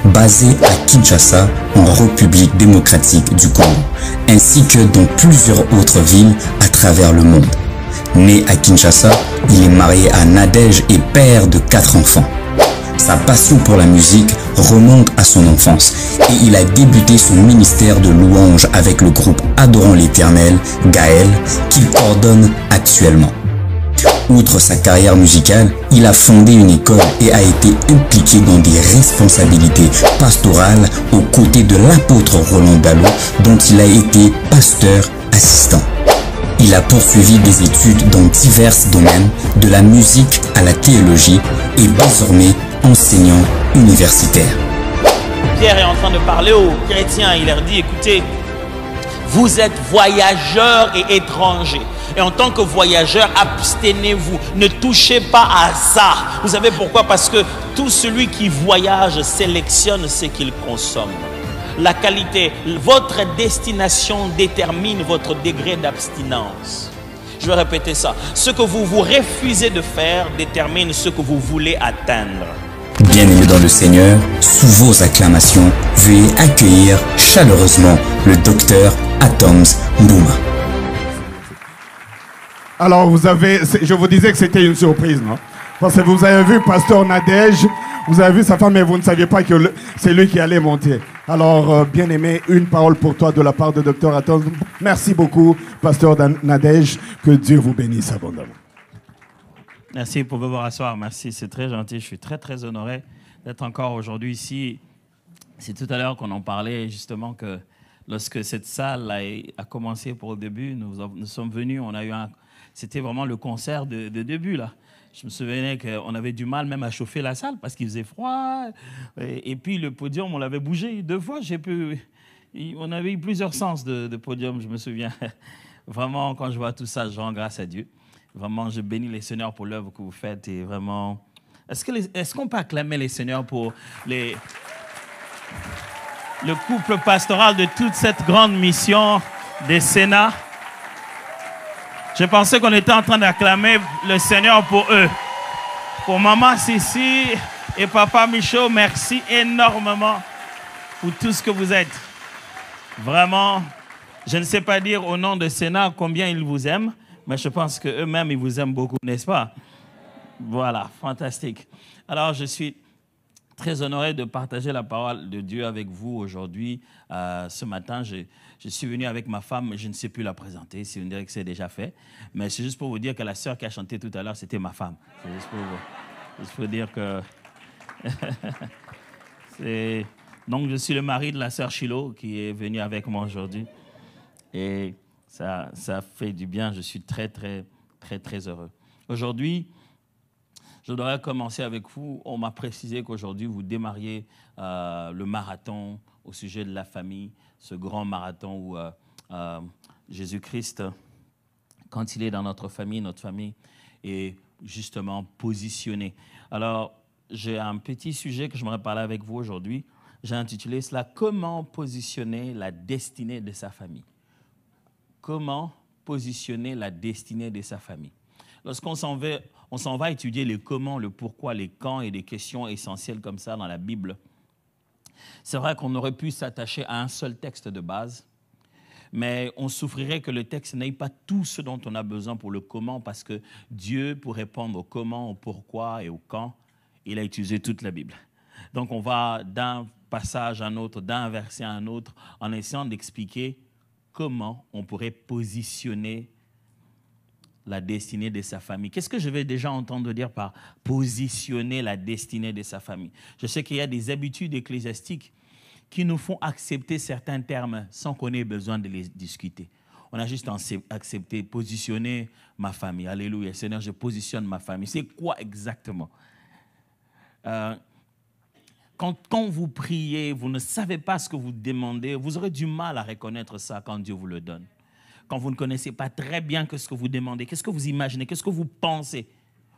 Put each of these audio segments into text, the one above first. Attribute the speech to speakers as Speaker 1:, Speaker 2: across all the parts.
Speaker 1: basé à Kinshasa, en République démocratique du Congo, ainsi que dans plusieurs autres villes à travers le monde. Né à Kinshasa, il est marié à Nadège et père de 4 enfants. Sa passion pour la musique remonte à son enfance et il a débuté son ministère de louange avec le groupe Adorant l'Éternel, Gaël, qu'il coordonne actuellement. Outre sa carrière musicale, il a fondé une école et a été impliqué dans des responsabilités pastorales aux côtés de l'apôtre Roland Dallot, dont il a été pasteur assistant. Il a poursuivi des études dans divers domaines, de la musique à la théologie et désormais enseignant universitaire.
Speaker 2: Pierre est en train de parler aux chrétiens. Il leur dit, écoutez, vous êtes voyageurs et étrangers. Et en tant que voyageurs, abstenez-vous. Ne touchez pas à ça. Vous savez pourquoi? Parce que tout celui qui voyage sélectionne ce qu'il consomme. La qualité, votre destination détermine votre degré d'abstinence. Je vais répéter ça. Ce que vous vous refusez de faire détermine ce que vous voulez atteindre.
Speaker 1: Bien-aimés dans le Seigneur, sous vos acclamations, veuillez accueillir chaleureusement le docteur Atoms Mbouma.
Speaker 3: Alors, je vous disais que c'était une surprise, non? Parce que vous avez vu Pasteur Nadège, vous avez vu sa femme, mais vous ne saviez pas que c'est lui qui allait monter. Alors, bien-aimé, une parole pour toi de la part de docteur Atoms. Merci beaucoup, Pasteur Nadège. Que Dieu vous bénisse abondamment.
Speaker 2: Merci pour vous rasseoir. Merci, c'est très gentil. Je suis très, très honoré d'être encore aujourd'hui ici. C'est tout à l'heure qu'on en parlait, justement, que lorsque cette salle a commencé pour le début, nous sommes venus, on a eu c'était vraiment le concert de début, là. Je me souvenais qu'on avait du mal même à chauffer la salle parce qu'il faisait froid. Et puis le podium, on l'avait bougé 2 fois. On avait eu plusieurs sens de podium, je me souviens. Vraiment, quand je vois tout ça, je rends grâce à Dieu. Vraiment, je bénis les Seigneurs pour l'œuvre que vous faites. Et vraiment, est-ce qu'on peut acclamer les Seigneurs pour le couple pastoral de toute cette grande mission des Sénats? Je pensais qu'on était en train d'acclamer le Seigneur pour eux. Pour maman Sissi et papa Michaud, merci énormément pour tout ce que vous êtes. Vraiment, je ne sais pas dire au nom de Sénat combien ils vous aiment, mais je pense qu'eux-mêmes, ils vous aiment beaucoup, n'est-ce pas? Voilà, fantastique. Alors, je suis très honoré de partager la parole de Dieu avec vous aujourd'hui. Ce matin, je suis venu avec ma femme, je ne sais plus la présenter, si vous me direz que c'est déjà fait. Mais c'est juste pour vous dire que la sœur qui a chanté tout à l'heure, c'était ma femme. C'est juste pour dire que... Donc, je suis le mari de la sœur Chilo qui est venue avec moi aujourd'hui. Et ça fait du bien, je suis très, très, très, très heureux. Aujourd'hui, je voudrais commencer avec vous. On m'a précisé qu'aujourd'hui, vous démarriez le marathon au sujet de la famille, ce grand marathon où Jésus-Christ, quand il est dans notre famille est justement positionné. Alors, j'ai un petit sujet que j'aimerais parler avec vous aujourd'hui. J'ai intitulé cela « Comment positionner la destinée de sa famille ?» Comment positionner la destinée de sa famille? Lorsqu'on s'en va étudier les comment, le pourquoi, les quand et des questions essentielles comme ça dans la Bible, c'est vrai qu'on aurait pu s'attacher à un seul texte de base, mais on souffrirait que le texte n'ait pas tout ce dont on a besoin pour le comment, parce que Dieu, pour répondre au comment, au pourquoi et au quand, il a utilisé toute la Bible. Donc on va d'un passage à un autre, d'un verset à un autre, en essayant d'expliquer comment on pourrait positionner la destinée de sa famille. Qu'est-ce que je vais déjà entendre dire par positionner la destinée de sa famille? Je sais qu'il y a des habitudes ecclésiastiques qui nous font accepter certains termes sans qu'on ait besoin de les discuter. On a juste accepté positionner ma famille. Alléluia, Seigneur, je positionne ma famille. C'est quoi exactement? Quand vous priez, vous ne savez pas ce que vous demandez, vous aurez du mal à reconnaître ça quand Dieu vous le donne. Quand vous ne connaissez pas très bien ce que vous demandez, qu'est-ce que vous imaginez, qu'est-ce que vous pensez,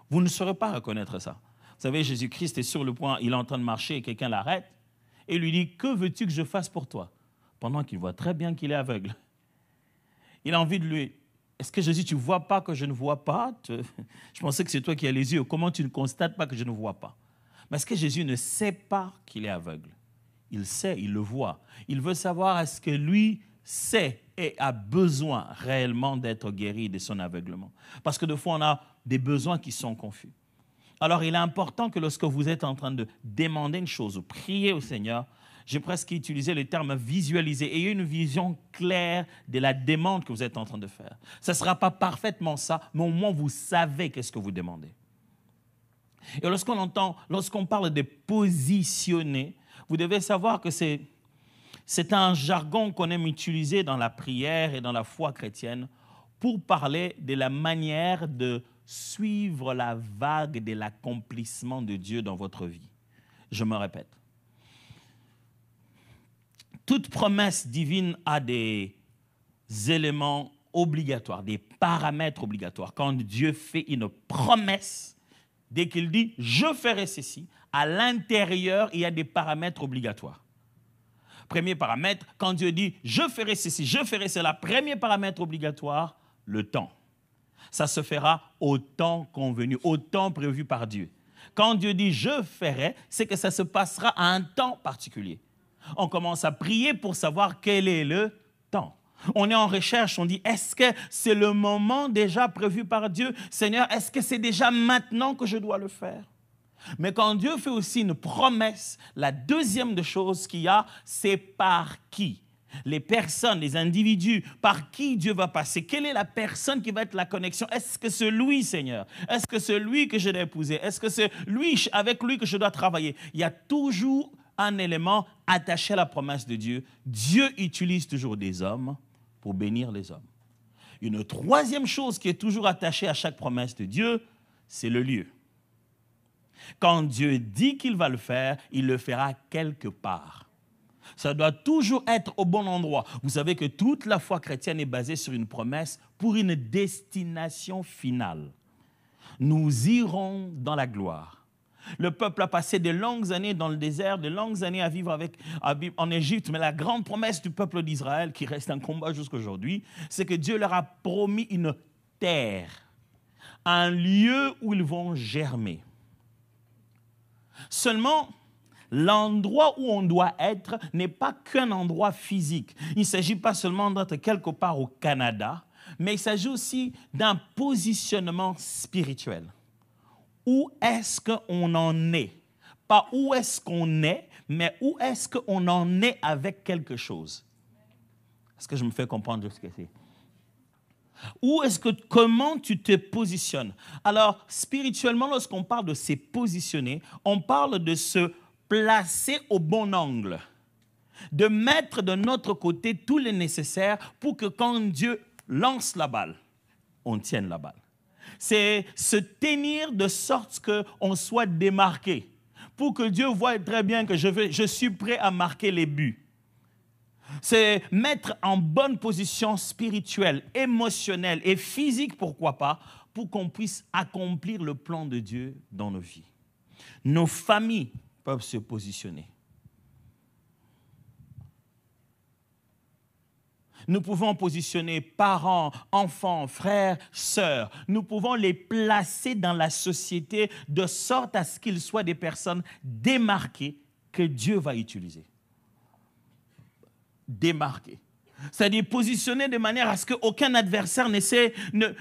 Speaker 2: vous ne saurez pas reconnaître ça. Vous savez, Jésus-Christ est sur le point, il est en train de marcher et quelqu'un l'arrête et lui dit « Que veux-tu que je fasse pour toi ?» Pendant qu'il voit très bien qu'il est aveugle. Il a envie de lui « Est-ce que Jésus, tu ne vois pas que je ne vois pas? Je pensais que c'est toi qui as les yeux. Comment tu ne constates pas que je ne vois pas ?» Mais est-ce que Jésus ne sait pas qu'il est aveugle? Il sait, il le voit. Il veut savoir est-ce que lui sait et a besoin réellement d'être guéri de son aveuglement. Parce que des fois, on a des besoins qui sont confus. Alors, il est important que lorsque vous êtes en train de demander une chose ou prier au Seigneur, j'ai presque utilisé le terme visualiser. Ayez une vision claire de la demande que vous êtes en train de faire. Ce ne sera pas parfaitement ça, mais au moins vous savez qu'est-ce que vous demandez. Et lorsqu'on parle de positionner, vous devez savoir que c'est un jargon qu'on aime utiliser dans la prière et dans la foi chrétienne pour parler de la manière de suivre la vague de l'accomplissement de Dieu dans votre vie. Je me répète. Toute promesse divine a des éléments obligatoires, des paramètres obligatoires. Quand Dieu fait une promesse, dès qu'il dit « je ferai ceci », à l'intérieur, il y a des paramètres obligatoires. Premier paramètre, quand Dieu dit « je ferai ceci, je ferai cela », premier paramètre obligatoire, le temps. Ça se fera au temps convenu, au temps prévu par Dieu. Quand Dieu dit « je ferai », c'est que ça se passera à un temps particulier. On commence à prier pour savoir quel est le temps. On est en recherche, on dit, est-ce que c'est le moment déjà prévu par Dieu? Seigneur, est-ce que c'est déjà maintenant que je dois le faire? Mais quand Dieu fait aussi une promesse, la deuxième des choses qu'il y a, c'est par qui? Les personnes, les individus, par qui Dieu va passer? Quelle est la personne qui va être la connexion? Est-ce que c'est lui, Seigneur? Est-ce que c'est lui que je dois épouser? Est-ce que c'est lui, avec lui que je dois travailler? Il y a toujours un élément attaché à la promesse de Dieu. Dieu utilise toujours des hommes pour bénir les hommes. Une troisième chose qui est toujours attachée à chaque promesse de Dieu, c'est le lieu. Quand Dieu dit qu'il va le faire, il le fera quelque part. Ça doit toujours être au bon endroit. Vous savez que toute la foi chrétienne est basée sur une promesse pour une destination finale. Nous irons dans la gloire. Le peuple a passé de longues années dans le désert, de longues années à vivre en Égypte, mais la grande promesse du peuple d'Israël, qui reste un combat jusqu'à aujourd'hui, c'est que Dieu leur a promis une terre, un lieu où ils vont germer. Seulement, l'endroit où on doit être n'est pas qu'un endroit physique. Il ne s'agit pas seulement d'être quelque part au Canada, mais il s'agit aussi d'un positionnement spirituel. Où est-ce qu'on en est? Pas où est-ce qu'on est, mais où est-ce qu'on en est avec quelque chose? Est-ce que je me fais comprendre ce que c'est? Comment tu te positionnes? Alors, spirituellement, lorsqu'on parle de se positionner, on parle de se placer au bon angle, de mettre de notre côté tout le nécessaire pour que quand Dieu lance la balle, on tienne la balle. C'est se tenir de sorte qu'on soit démarqué, pour que Dieu voie très bien que je suis prêt à marquer les buts. C'est mettre en bonne position spirituelle, émotionnelle et physique, pourquoi pas, pour qu'on puisse accomplir le plan de Dieu dans nos vies. Nos familles peuvent se positionner. Nous pouvons positionner parents, enfants, frères, sœurs. Nous pouvons les placer dans la société de sorte à ce qu'ils soient des personnes démarquées que Dieu va utiliser. Démarquées. C'est-à-dire positionner de manière à ce qu'aucun adversaire n'essaie,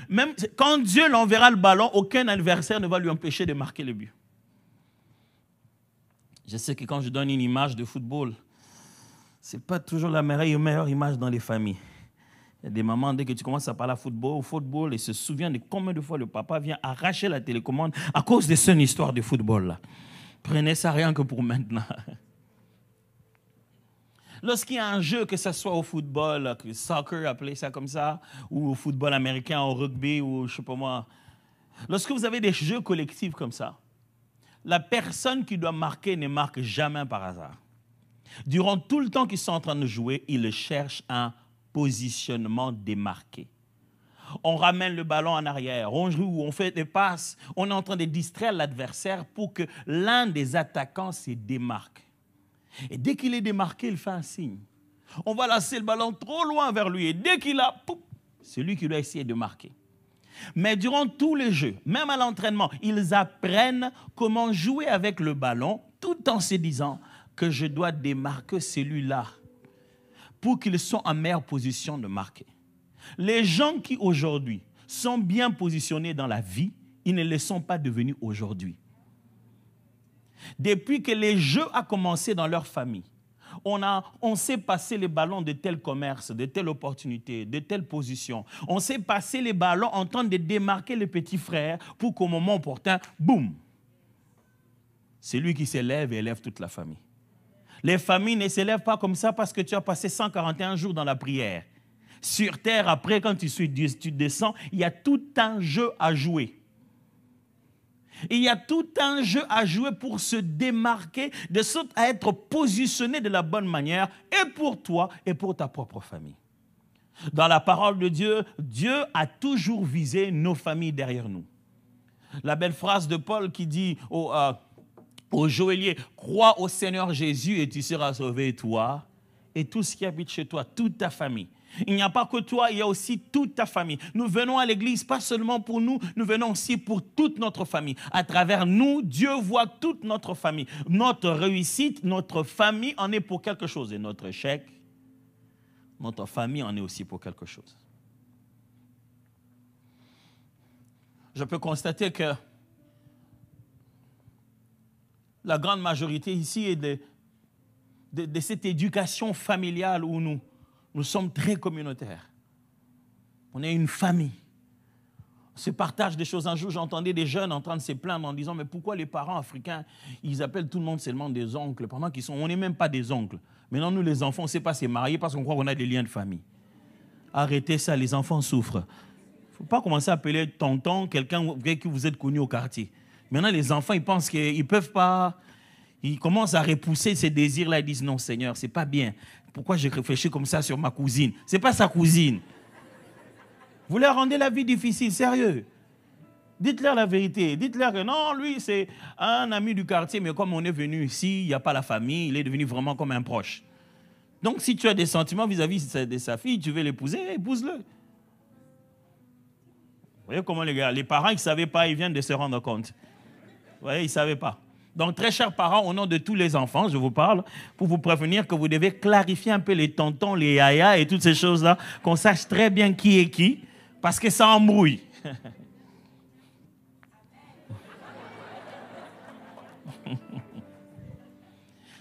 Speaker 2: même quand Dieu l'enverra le ballon, aucun adversaire ne va lui empêcher de marquer le but. Je sais que quand je donne une image de football, ce n'est pas toujours la meilleure image dans les familles. Il y a des mamans, dès que tu commences à parler football, ils se souviennent de combien de fois le papa vient arracher la télécommande à cause de cette histoire de football là. Prenez ça rien que pour maintenant. Lorsqu'il y a un jeu, que ce soit au football, que soccer, appelez ça comme ça, ou au football américain, au rugby, ou je ne sais pas moi, lorsque vous avez des jeux collectifs comme ça, la personne qui doit marquer ne marque jamais par hasard. Durant tout le temps qu'ils sont en train de jouer, ils cherchent un positionnement démarqué. On ramène le ballon en arrière, on joue, on fait des passes, on est en train de distraire l'adversaire pour que l'un des attaquants se démarque. Et dès qu'il est démarqué, il fait un signe. On va lancer le ballon trop loin vers lui et dès qu'il a, c'est lui qui doit essayer de marquer. Mais durant tous les jeux, même à l'entraînement, ils apprennent comment jouer avec le ballon tout en se disant, que je dois démarquer celui-là pour qu'ils soient en meilleure position de marquer. Les gens qui aujourd'hui sont bien positionnés dans la vie, ils ne le sont pas devenus aujourd'hui. Depuis que les jeux ont commencé dans leur famille, on sait passer les ballons de tel commerce, de telle opportunité, de telle position. On sait passer les ballons en train de démarquer les petits frères pour qu'au moment opportun, boum, c'est lui qui s'élève et élève toute la famille. Les familles ne s'élèvent pas comme ça parce que tu as passé 141 jours dans la prière. Sur terre, après, quand tu descends, il y a tout un jeu à jouer. Il y a tout un jeu à jouer pour se démarquer, de sorte à être positionné de la bonne manière, et pour toi et pour ta propre famille. Dans la parole de Dieu, Dieu a toujours visé nos familles derrière nous. La belle phrase de Paul qui dit au joaillier, crois au Seigneur Jésus et tu seras sauvé, toi et tout ce qui habite chez toi, toute ta famille. Il n'y a pas que toi, il y a aussi toute ta famille. Nous venons à l'église pas seulement pour nous, nous venons aussi pour toute notre famille. À travers nous, Dieu voit toute notre famille. Notre réussite, notre famille en est pour quelque chose. Et notre échec, notre famille en est aussi pour quelque chose. Je peux constater que la grande majorité ici est de cette éducation familiale où nous sommes très communautaires. On est une famille. On se partage des choses. Un jour, j'entendais des jeunes en train de se plaindre en disant « Mais pourquoi les parents africains, ils appellent tout le monde seulement des oncles, pendant on n'est même pas des oncles. Maintenant, nous, les enfants, on ne sait pas se marier parce qu'on croit qu'on a des liens de famille. » Arrêtez ça, les enfants souffrent. Il ne faut pas commencer à appeler tonton quelqu'un que vous êtes connu au quartier. Maintenant, les enfants, ils pensent qu'ils ne peuvent pas... Ils commencent à repousser ces désirs-là. Ils disent « Non, Seigneur, ce n'est pas bien. Pourquoi je réfléchis comme ça sur ma cousine? Ce n'est pas sa cousine. » Vous leur rendez la vie difficile, sérieux. Dites-leur la vérité. Dites-leur que non, lui, c'est un ami du quartier, mais comme on est venu ici, il n'y a pas la famille, il est devenu vraiment comme un proche. Donc, si tu as des sentiments vis-à-vis de sa fille, tu veux l'épouser, épouse-le. Vous voyez comment les parents, ils ne savaient pas, ils viennent de se rendre compte. Vous voyez, ils ne savaient pas. Donc, très chers parents, au nom de tous les enfants, je vous parle, pour vous prévenir que vous devez clarifier un peu les tontons, les yayas et toutes ces choses-là, qu'on sache très bien qui est qui, parce que ça embrouille.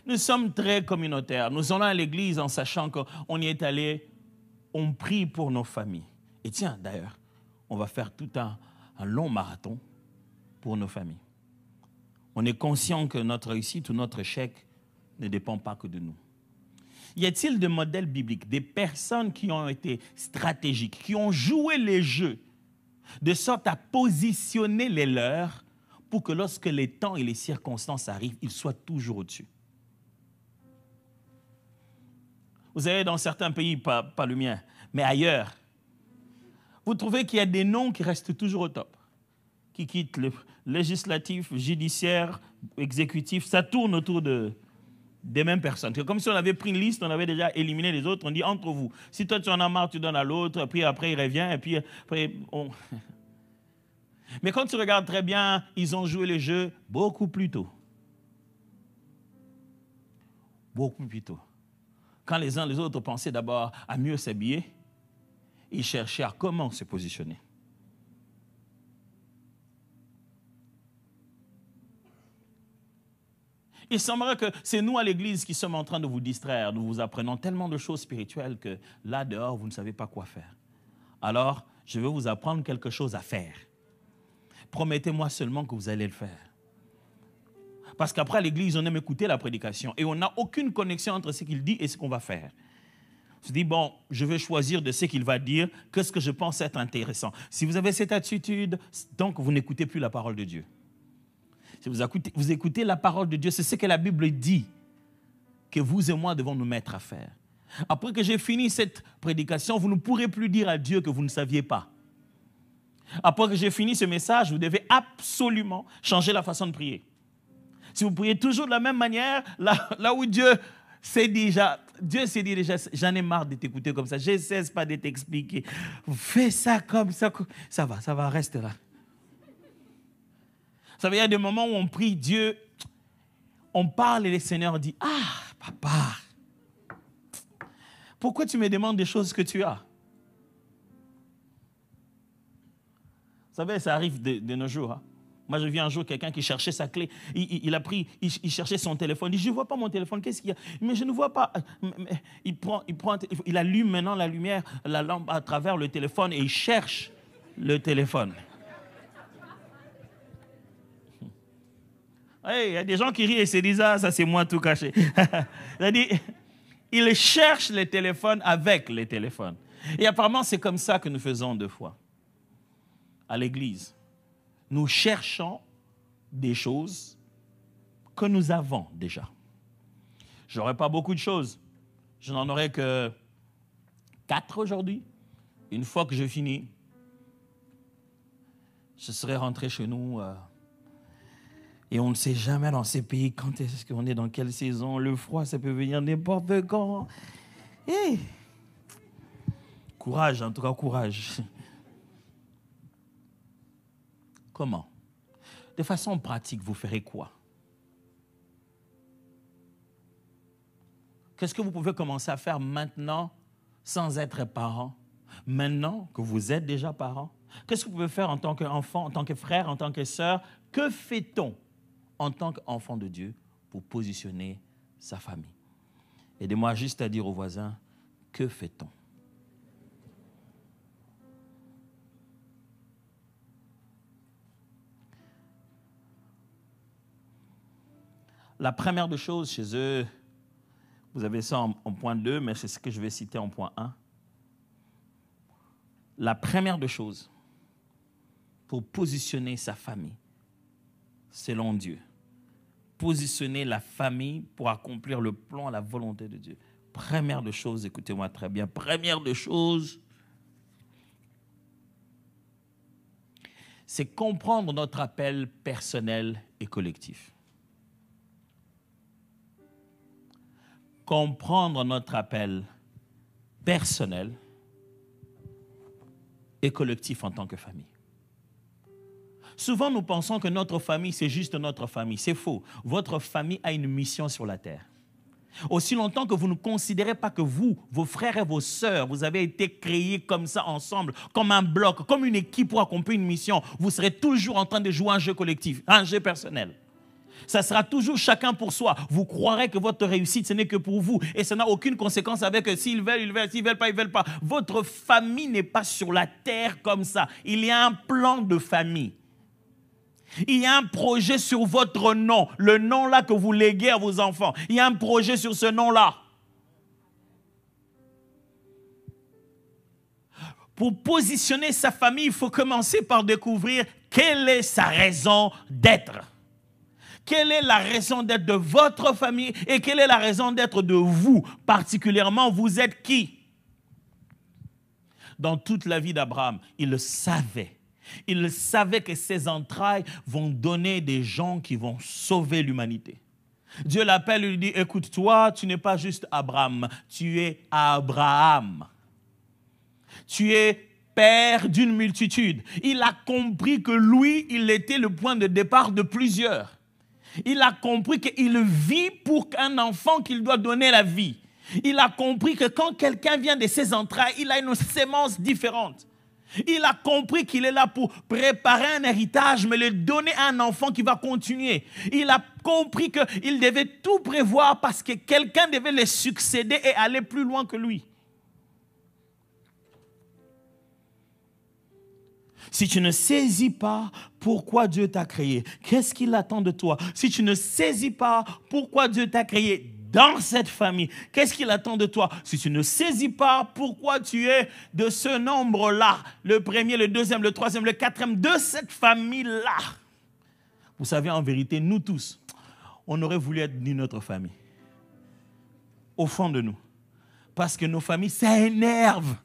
Speaker 2: Nous sommes très communautaires. Nous allons à l'église en sachant qu'on y est allé, on prie pour nos familles. Et tiens, d'ailleurs, on va faire tout un long marathon pour nos familles. On est conscient que notre réussite ou notre échec ne dépend pas que de nous. Y a-t-il des modèles bibliques, des personnes qui ont été stratégiques, qui ont joué les jeux de sorte à positionner les leurs pour que lorsque les temps et les circonstances arrivent, ils soient toujours au-dessus? Vous savez, dans certains pays, pas le mien, mais ailleurs, vous trouvez qu'il y a des noms qui restent toujours au top, qui quittent le législatif, judiciaire, exécutif, ça tourne autour des mêmes personnes. C'est comme si on avait pris une liste, on avait déjà éliminé les autres, on dit entre vous. Si toi tu en as marre, tu donnes à l'autre, puis après il revient, et puis après on... Mais quand tu regardes très bien, ils ont joué le jeu beaucoup plus tôt. Beaucoup plus tôt. Quand les uns les autres pensaient d'abord à mieux s'habiller, ils cherchaient à comment se positionner. Il semblerait que c'est nous à l'église qui sommes en train de vous distraire. Nous vous apprenons tellement de choses spirituelles que là dehors, vous ne savez pas quoi faire. Alors, je vais vous apprendre quelque chose à faire. Promettez-moi seulement que vous allez le faire. Parce qu'après à l'église, on aime écouter la prédication et on n'a aucune connexion entre ce qu'il dit et ce qu'on va faire. On se dit, bon, je vais choisir de ce qu'il va dire, qu'est-ce que je pense être intéressant. Si vous avez cette attitude, donc vous n'écoutez plus la parole de Dieu. Si vous écoutez la parole de Dieu, c'est ce que la Bible dit que vous et moi devons nous mettre à faire. Après que j'ai fini cette prédication, vous ne pourrez plus dire à Dieu que vous ne saviez pas. Après que j'ai fini ce message, vous devez absolument changer la façon de prier. Si vous priez toujours de la même manière, là où Dieu s'est dit déjà, j'en ai marre de t'écouter comme ça, je ne cesse pas de t'expliquer. Fais ça comme ça, ça va, reste là. Vous savez, il y a des moments où on prie Dieu, on parle et le Seigneur dit, « Ah, papa, pourquoi tu me demandes des choses que tu as? » Vous savez, ça arrive de nos jours. Hein? Moi, je vis un jour quelqu'un qui cherchait sa clé. Il cherchait son téléphone. Il dit, je ne vois pas mon téléphone. Qu'est-ce qu'il y a? Mais je ne vois pas. Il allume maintenant la lumière, la lampe à travers le téléphone et il cherche le téléphone. Hey, il y a des gens qui rient et se disent, ah, ça c'est moi tout caché. C'est-à-dire, il cherche le téléphone avec le téléphone. Et apparemment, c'est comme ça que nous faisons deux fois. À l'église, nous cherchons des choses que nous avons déjà. Je n'aurai pas beaucoup de choses. Je n'en aurai que 4 aujourd'hui. Une fois que je finis, je serai rentré chez nous. Et on ne sait jamais dans ces pays quand est-ce qu'on est, dans quelle saison. Le froid, ça peut venir n'importe quand. Et courage, en tout cas, courage. Comment? De façon pratique, vous ferez quoi? Qu'est-ce que vous pouvez commencer à faire maintenant sans être parent? Maintenant que vous êtes déjà parent? Qu'est-ce que vous pouvez faire en tant qu'enfant, en tant que frère, en tant que sœur? Que fait-on en tant qu'enfant de Dieu pour positionner sa famille? Aidez-moi juste à dire aux voisins, que fait-on? La première des choses chez eux, vous avez ça en point 2, mais c'est ce que je vais citer en point 1. La première des choses pour positionner sa famille, selon Dieu, positionner la famille pour accomplir le plan, la volonté de Dieu. Première des choses, écoutez-moi très bien, première des choses, c'est comprendre notre appel personnel et collectif. Comprendre notre appel personnel et collectif en tant que famille. Souvent, nous pensons que notre famille, c'est juste notre famille. C'est faux. Votre famille a une mission sur la terre. Aussi longtemps que vous ne considérez pas que vous, vos frères et vos sœurs, vous avez été créés comme ça ensemble, comme un bloc, comme une équipe pour accomplir une mission, vous serez toujours en train de jouer un jeu collectif, un jeu personnel. Ça sera toujours chacun pour soi. Vous croirez que votre réussite, ce n'est que pour vous. Et ça n'a aucune conséquence avec s'ils veulent, ils veulent, s'ils veulent pas, ils veulent pas. Votre famille n'est pas sur la terre comme ça. Il y a un plan de famille. Il y a un projet sur votre nom. Le nom là que vous léguez à vos enfants. Il y a un projet sur ce nom-là. Pour positionner sa famille, il faut commencer par découvrir quelle est sa raison d'être. Quelle est la raison d'être de votre famille et quelle est la raison d'être de vous? Particulièrement, vous êtes qui? Dans toute la vie d'Abraham, il le savait. Il savait que ses entrailles vont donner des gens qui vont sauver l'humanité. Dieu l'appelle et lui dit, écoute, toi, tu n'es pas juste Abraham, tu es Abraham. Tu es père d'une multitude. Il a compris que lui, il était le point de départ de plusieurs. Il a compris qu'il vit pour un enfant qu'il doit donner la vie. Il a compris que quand quelqu'un vient de ses entrailles, il a une sémence différente. Il a compris qu'il est là pour préparer un héritage, mais le donner à un enfant qui va continuer. Il a compris qu'il devait tout prévoir parce que quelqu'un devait le succéder et aller plus loin que lui. Si tu ne saisis pas pourquoi Dieu t'a créé, qu'est-ce qu'il attend de toi? Si tu ne saisis pas pourquoi Dieu t'a créé dans cette famille, qu'est-ce qu'il attend de toi? Si tu ne saisis pas pourquoi tu es de ce nombre-là, le premier, le deuxième, le troisième, le quatrième, de cette famille-là. Vous savez, en vérité, nous tous, on aurait voulu être d'une autre famille. Au fond de nous. Parce que nos familles, ça énerve.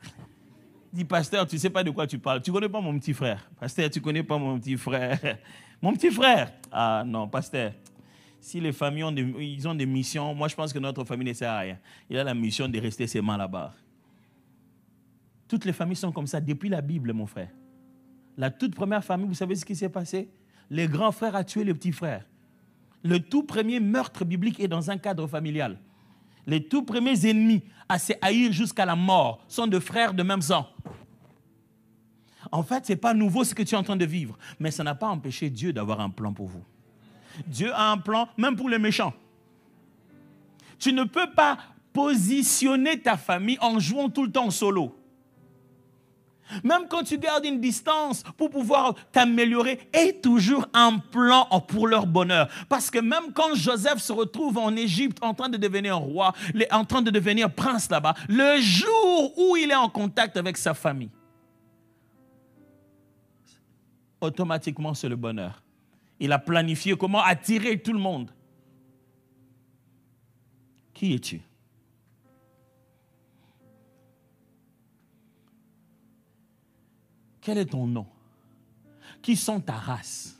Speaker 2: Dis, pasteur, tu ne sais pas de quoi tu parles. Tu ne connais pas mon petit frère. Pasteur, tu ne connais pas mon petit frère. Mon petit frère. Ah non, pasteur. Si les familles ont des missions, moi je pense que notre famille ne sert à rien. Il a la mission de rester ses mains là-bas. Toutes les familles sont comme ça depuis la Bible, mon frère. La toute première famille, vous savez ce qui s'est passé? Le grand frère a tué le petit frère. Le tout premier meurtre biblique est dans un cadre familial. Les tout premiers ennemis à se haïr jusqu'à la mort sont de frères de même sang. En fait, ce n'est pas nouveau ce que tu es en train de vivre, mais ça n'a pas empêché Dieu d'avoir un plan pour vous. Dieu a un plan, même pour les méchants. Tu ne peux pas positionner ta famille en jouant tout le temps en solo. Même quand tu gardes une distance pour pouvoir t'améliorer, aie toujours un plan pour leur bonheur. Parce que même quand Joseph se retrouve en Égypte en train de devenir roi, en train de devenir prince là-bas, le jour où il est en contact avec sa famille, automatiquement c'est le bonheur. Il a planifié comment attirer tout le monde. Qui es-tu? Quel est ton nom? Qui sont ta race?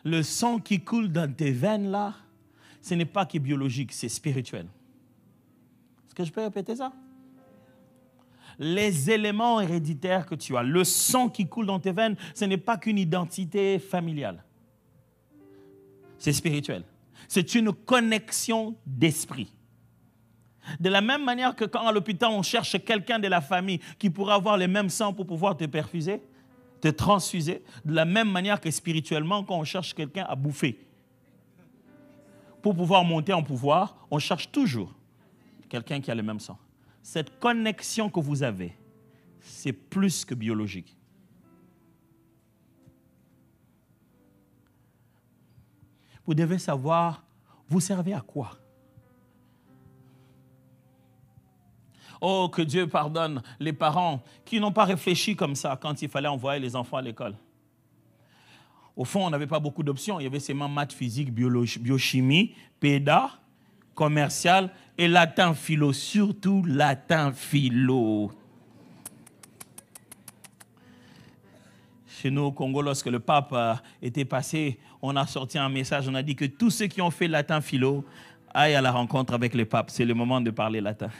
Speaker 2: Le sang qui coule dans tes veines là, ce n'est pas que biologique, c'est spirituel. Est-ce que je peux répéter ça? Les éléments héréditaires que tu as, le sang qui coule dans tes veines, ce n'est pas qu'une identité familiale. C'est spirituel. C'est une connexion d'esprit. De la même manière que quand à l'hôpital, on cherche quelqu'un de la famille qui pourra avoir les mêmes sangs pour pouvoir te perfuser, te transfuser, de la même manière que spirituellement, quand on cherche quelqu'un à bouffer, pour pouvoir monter en pouvoir, on cherche toujours quelqu'un qui a le même sang. Cette connexion que vous avez, c'est plus que biologique. Vous devez savoir, vous servez à quoi? Oh, que Dieu pardonne les parents qui n'ont pas réfléchi comme ça quand il fallait envoyer les enfants à l'école. Au fond, on n'avait pas beaucoup d'options. Il y avait seulement maths, physique, biochimie, péda, commercial et latin philo. Surtout latin philo. Chez nous au Congo, lorsque le pape était passé, on a sorti un message. On a dit que tous ceux qui ont fait latin philo aillent à la rencontre avec le pape. C'est le moment de parler latin.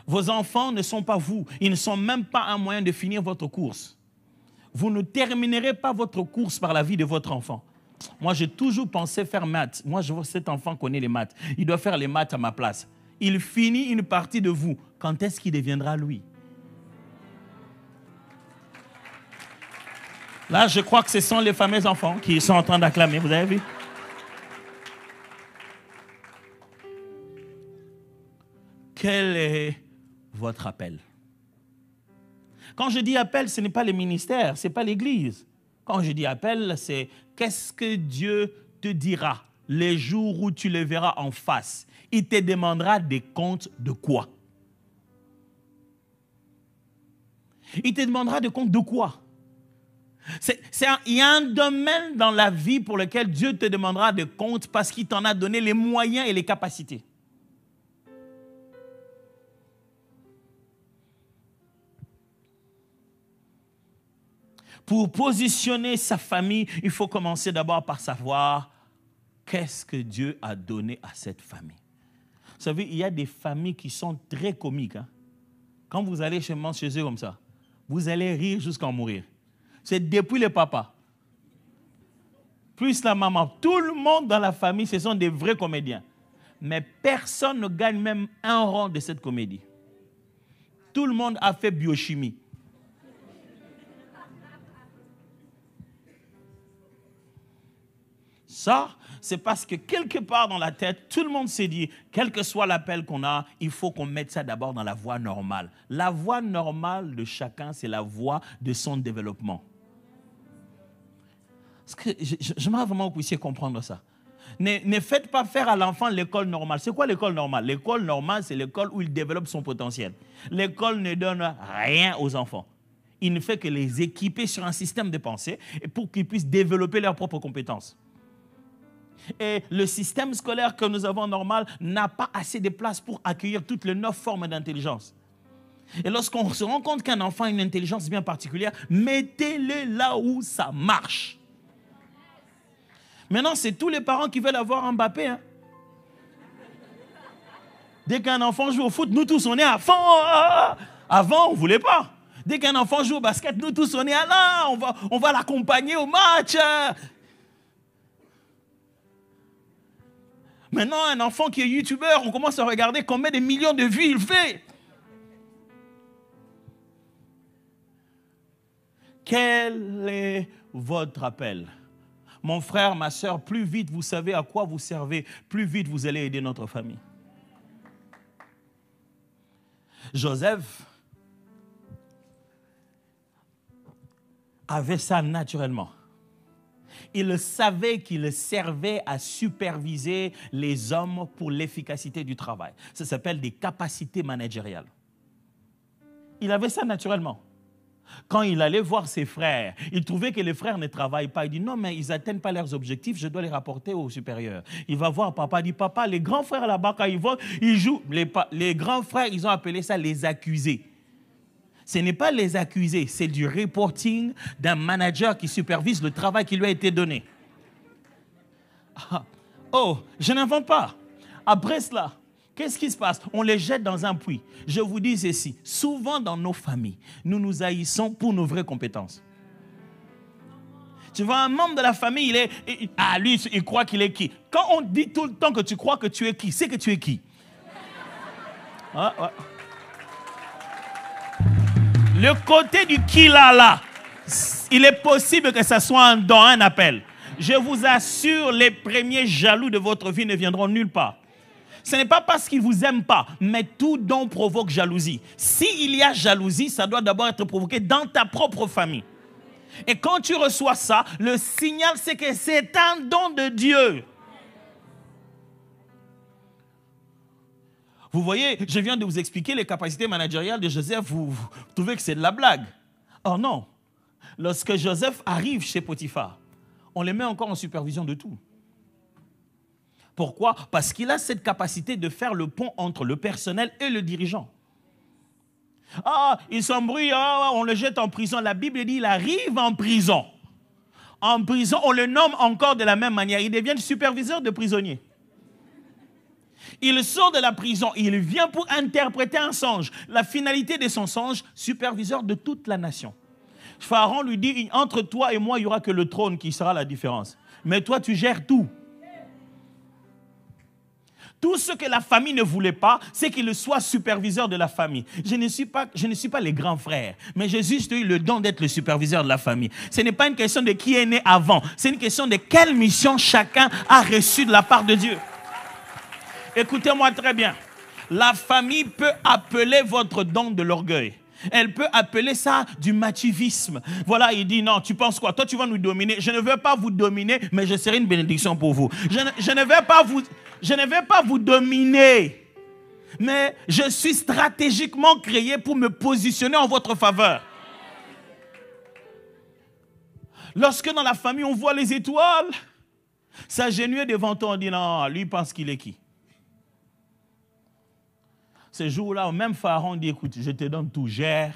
Speaker 2: Vos enfants ne sont pas vous. Ils ne sont même pas un moyen de finir votre course. Vous ne terminerez pas votre course par la vie de votre enfant. Moi, j'ai toujours pensé faire maths. Moi, je vois cet enfant connaît les maths. Il doit faire les maths à ma place. Il finit une partie de vous. Quand est-ce qu'il deviendra lui? Là, je crois que ce sont les fameux enfants qui sont en train d'acclamer. Vous avez vu? Quel est votre appel? Quand je dis appel, ce n'est pas le ministère, ce n'est pas l'église. Quand je dis appel, c'est qu'est-ce que Dieu te dira les jours où tu le verras en face. Il te demandera des comptes de quoi? Il te demandera des comptes de quoi? Il y a un domaine dans la vie pour lequel Dieu te demandera des comptes parce qu'il t'en a donné les moyens et les capacités. Pour positionner sa famille, il faut commencer d'abord par savoir qu'est-ce que Dieu a donné à cette famille. Vous savez, il y a des familles qui sont très comiques. Hein? Quand vous allez chez eux comme ça, vous allez rire jusqu'à en mourir. C'est depuis le papa, plus la maman. Tout le monde dans la famille, ce sont des vrais comédiens. Mais personne ne gagne même un rond de cette comédie. Tout le monde a fait biochimie. Ça, c'est parce que quelque part dans la tête, tout le monde s'est dit, quel que soit l'appel qu'on a, il faut qu'on mette ça d'abord dans la voie normale. La voie normale de chacun, c'est la voie de son développement. Parce que j'aimerais vraiment que vous puissiez comprendre ça. Ne faites pas faire à l'enfant l'école normale. C'est quoi l'école normale? L'école normale, c'est l'école où il développe son potentiel. L'école ne donne rien aux enfants. Il ne fait que les équiper sur un système de pensée et pour qu'ils puissent développer leurs propres compétences. Et le système scolaire que nous avons normal n'a pas assez de place pour accueillir toutes les 9 formes d'intelligence. Et lorsqu'on se rend compte qu'un enfant a une intelligence bien particulière, mettez-le là où ça marche. Maintenant, c'est tous les parents qui veulent avoir Mbappé. Hein. Dès qu'un enfant joue au foot, nous tous, on est à fond. Avant, on ne voulait pas. Dès qu'un enfant joue au basket, nous tous, on est là, on va l'accompagner au match. Maintenant, un enfant qui est youtubeur, on commence à regarder combien de millions de vues il fait. Quel est votre appel? Mon frère, ma soeur, plus vite vous savez à quoi vous servez, plus vite vous allez aider notre famille. Joseph avait ça naturellement. Il savait qu'il servait à superviser les hommes pour l'efficacité du travail. Ça s'appelle des capacités managériales. Il avait ça naturellement. Quand il allait voir ses frères, il trouvait que les frères ne travaillent pas. Il dit non, mais ils n'atteignent pas leurs objectifs, je dois les rapporter au supérieur. Il va voir papa, il dit papa, les grands frères là-bas, quand ils vont, ils jouent. Les grands frères, ils ont appelé ça les accusés. Ce n'est pas les accusés, c'est du reporting d'un manager qui supervise le travail qui lui a été donné. Oh, je n'invente pas. Après cela, qu'est-ce qui se passe? On les jette dans un puits. Je vous dis ceci, souvent dans nos familles, nous nous haïssons pour nos vraies compétences. Tu vois, un membre de la famille, lui, il croit qu'il est qui? Quand on dit tout le temps que tu crois que tu es qui, c'est que tu es qui? Ah, ouais. Le côté du qui là, il est possible que ça soit un don, un appel. Je vous assure, les premiers jaloux de votre vie ne viendront nulle part. Ce n'est pas parce qu'ils ne vous aiment pas, mais tout don provoque jalousie. S'il y a jalousie, ça doit d'abord être provoqué dans ta propre famille. Et quand tu reçois ça, le signal, c'est que c'est un don de Dieu. Vous voyez, je viens de vous expliquer les capacités managériales de Joseph. Vous trouvez que c'est de la blague. Oh non. Lorsque Joseph arrive chez Potiphar, on les met encore en supervision de tout. Pourquoi? Parce qu'il a cette capacité de faire le pont entre le personnel et le dirigeant. Ah, il s'embrouille, on le jette en prison. La Bible dit, il arrive en prison. En prison, on le nomme encore de la même manière. Il devient le superviseur de prisonniers. Il sort de la prison, il vient pour interpréter un songe. La finalité de son songe, superviseur de toute la nation. Pharaon lui dit, entre toi et moi, il n'y aura que le trône qui sera la différence. Mais toi, tu gères tout. Tout ce que la famille ne voulait pas, c'est qu'il soit superviseur de la famille. Je ne suis pas les grands frères, mais j'ai juste eu le don d'être le superviseur de la famille. Ce n'est pas une question de qui est né avant, c'est une question de quelle mission chacun a reçue de la part de Dieu. Écoutez-moi très bien. La famille peut appeler votre don de l'orgueil. Elle peut appeler ça du machivisme. Voilà, il dit non, tu penses quoi? Toi, tu vas nous dominer. Je ne veux pas vous dominer, mais je serai une bénédiction pour vous. Je ne vais pas vous dominer, mais je suis stratégiquement créé pour me positionner en votre faveur. Lorsque dans la famille, on voit les étoiles, s'agenouiller devant toi, on dit non, lui pense qu'il est qui? Ce jour-là, même Pharaon dit, écoute, je te donne tout, gère.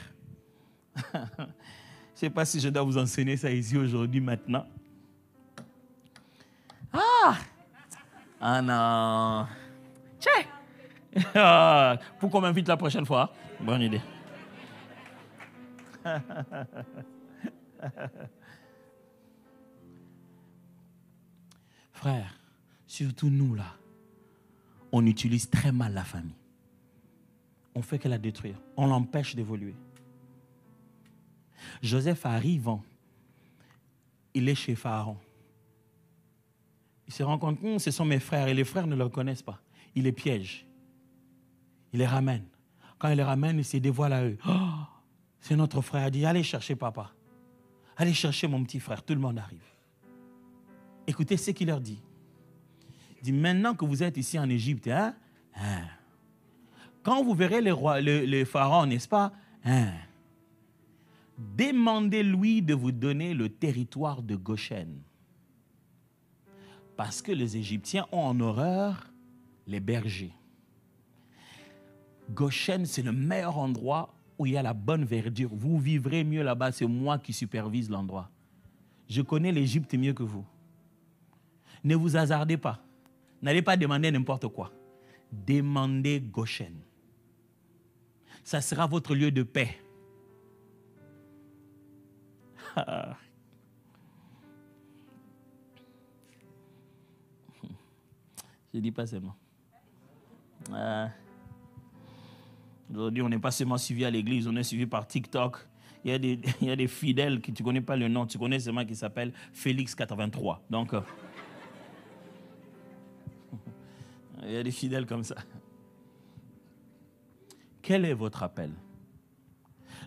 Speaker 2: Je ne sais pas si je dois vous enseigner ça ici aujourd'hui, maintenant. Ah non. Tiens. Pourquoi on m'invite la prochaine fois? Bonne idée. Frère, surtout nous là, on utilise très mal la famille. On fait que la détruire. On l'empêche d'évoluer. Joseph arrivant, il est chez Pharaon. Il se rend compte, ce sont mes frères, et les frères ne le reconnaissent pas. Il les piège. Il les ramène. Quand il les ramène, il se dévoile à eux. Oh, c'est notre frère. Il dit, allez chercher papa. Allez chercher mon petit frère. Tout le monde arrive. Écoutez ce qu'il leur dit. Il dit, maintenant que vous êtes ici en Égypte, quand vous verrez les pharaons, n'est-ce pas? Demandez-lui de vous donner le territoire de Goshen. Parce que les Égyptiens ont en horreur les bergers. Goshen, c'est le meilleur endroit où il y a la bonne verdure. Vous vivrez mieux là-bas, c'est moi qui supervise l'endroit. Je connais l'Égypte mieux que vous. Ne vous hasardez pas. N'allez pas demander n'importe quoi. Demandez Goshen. ça sera votre lieu de paix. Je ne dis pas seulement. Aujourd'hui, on n'est pas seulement suivi à l'église, on est suivi par TikTok. Il y a des fidèles que tu ne connais pas le nom, tu connais seulement qui s'appelle Félix83. Donc, il y a des fidèles comme ça. Quel est votre appel?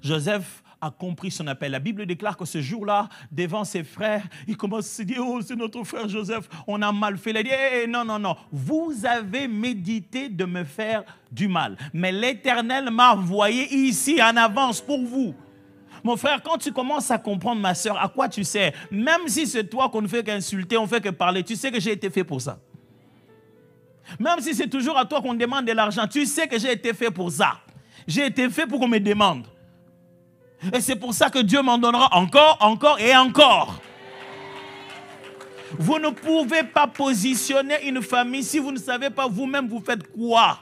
Speaker 2: Joseph a compris son appel. La Bible déclare que ce jour-là, devant ses frères, il commence à se dire, oh, c'est notre frère Joseph, on a mal fait. Il a dit, hey, non, non, non, vous avez médité de me faire du mal. Mais l'Éternel m'a envoyé ici en avance pour vous. Mon frère, quand tu commences à comprendre, ma soeur, à quoi tu sers, même si c'est toi qu'on ne fait qu'insulter, on ne fait que parler, tu sais que j'ai été fait pour ça. Même si c'est toujours à toi qu'on demande de l'argent, tu sais que j'ai été fait pour ça. J'ai été fait pour qu'on me demande. Et c'est pour ça que Dieu m'en donnera encore, encore et encore. Vous ne pouvez pas positionner une famille si vous ne savez pas vous-même vous faites quoi.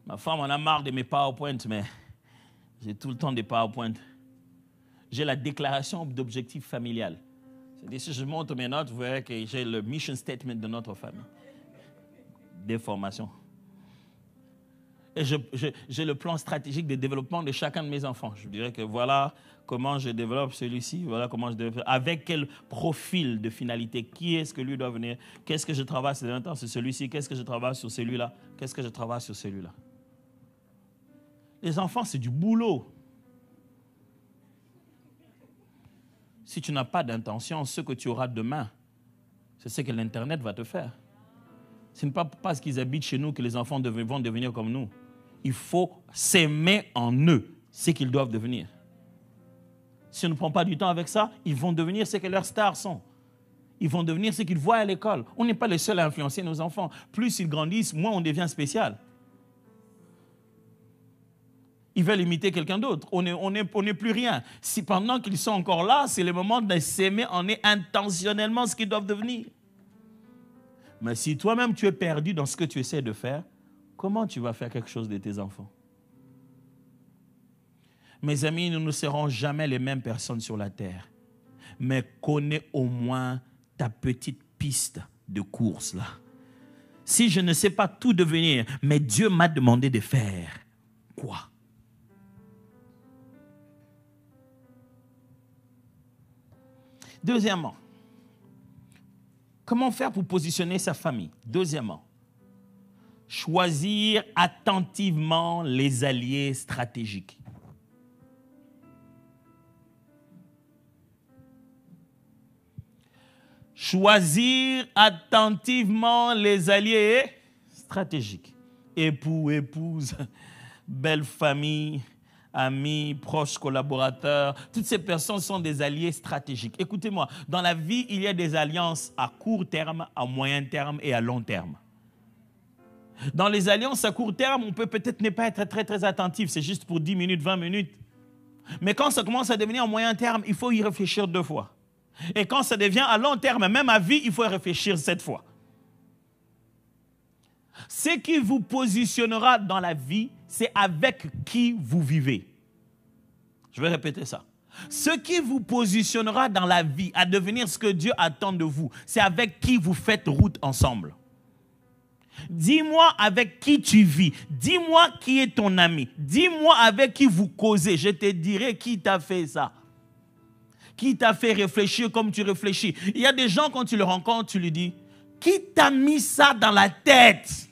Speaker 2: Ma femme en a marre de mes PowerPoint, mais j'ai tout le temps des PowerPoint. J'ai la déclaration d'objectif familial. C'est-à-dire, si je monte mes notes, vous verrez que j'ai le mission statement de notre famille. Des formations. Et j'ai le plan stratégique de développement de chacun de mes enfants. Je dirais que voilà comment je développe celui-ci, voilà comment je développe, avec quel profil de finalité, qui est-ce que lui doit venir, qu'est-ce que je travaille sur celui-ci, qu'est-ce que je travaille sur celui-là, qu'est-ce que je travaille sur celui-là. Les enfants, c'est du boulot. Si tu n'as pas d'intention, ce que tu auras demain, c'est ce que l'Internet va te faire. Ce n'est pas parce qu'ils habitent chez nous que les enfants vont devenir comme nous. Il faut s'aimer en eux ce qu'ils doivent devenir. Si on ne prend pas du temps avec ça, ils vont devenir ce que leurs stars sont. Ils vont devenir ce qu'ils voient à l'école. On n'est pas les seuls à influencer nos enfants. Plus ils grandissent, moins on devient spécial. Ils veulent imiter quelqu'un d'autre. On n'est plus rien. Si pendant qu'ils sont encore là, c'est le moment de s'aimer en eux intentionnellement ce qu'ils doivent devenir. Mais si toi-même tu es perdu dans ce que tu essaies de faire, comment tu vas faire quelque chose de tes enfants? Mes amis, nous ne serons jamais les mêmes personnes sur la terre. Mais connais au moins ta petite piste de course là. Si je ne sais pas tout devenir, mais Dieu m'a demandé de faire quoi? Deuxièmement, comment faire pour positionner sa famille? Deuxièmement, choisir attentivement les alliés stratégiques. Choisir attentivement les alliés stratégiques. Époux, épouse, belle famille, amis, proches, collaborateurs. Toutes ces personnes sont des alliés stratégiques. Écoutez-moi, dans la vie, il y a des alliances à court terme, à moyen terme et à long terme. Dans les alliances à court terme, on peut peut-être ne pas être très, très attentif. C'est juste pour 10 minutes, 20 minutes. Mais quand ça commence à devenir à moyen terme, il faut y réfléchir 2 fois. Et quand ça devient à long terme, même à vie, il faut y réfléchir 7 fois. Ce qui vous positionnera dans la vie, c'est avec qui vous vivez. Je vais répéter ça. Ce qui vous positionnera dans la vie à devenir ce que Dieu attend de vous, c'est avec qui vous faites route ensemble. Dis-moi avec qui tu vis. Dis-moi qui est ton ami. Dis-moi avec qui vous causez. Je te dirai qui t'a fait ça. Qui t'a fait réfléchir comme tu réfléchis. Il y a des gens, quand tu le rencontres, tu lui dis, qui t'a mis ça dans la tête?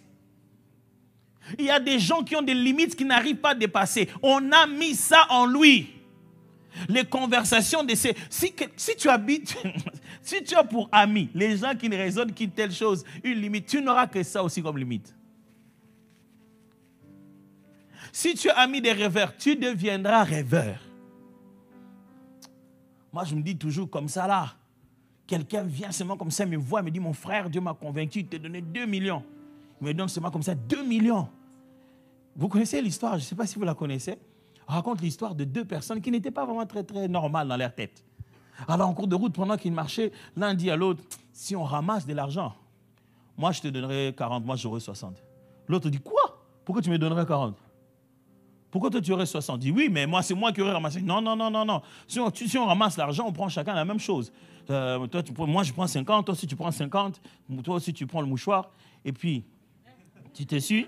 Speaker 2: Il y a des gens qui ont des limites qui n'arrivent pas à dépasser. On a mis ça en lui. Les conversations de ces... Si tu habites, si tu as pour amis les gens qui ne raisonnent qu'une telle chose, une limite, tu n'auras que ça aussi comme limite. Si tu es ami des rêveurs, tu deviendras rêveur. Moi, je me dis toujours comme ça là. Quelqu'un vient seulement comme ça, me voit, me dit, mon frère, Dieu m'a convaincu, il t'a donné 2 millions. Il me donne seulement comme ça 2 millions. Vous connaissez l'histoire, je ne sais pas si vous la connaissez. On raconte l'histoire de 2 personnes qui n'étaient pas vraiment très, très normales dans leur tête. Alors, en cours de route, pendant qu'ils marchaient, l'un dit à l'autre, si on ramasse de l'argent, moi je te donnerai 40, moi j'aurai 60. L'autre dit, quoi? Pourquoi tu me donnerais 40? Pourquoi toi tu aurais 60? Dit, oui, mais moi c'est moi qui aurais ramassé. Non, non, non, non, non. Si on ramasse l'argent, on prend chacun la même chose. Moi je prends 50, toi aussi tu prends 50, toi aussi tu prends le mouchoir, et puis tu t'essuies.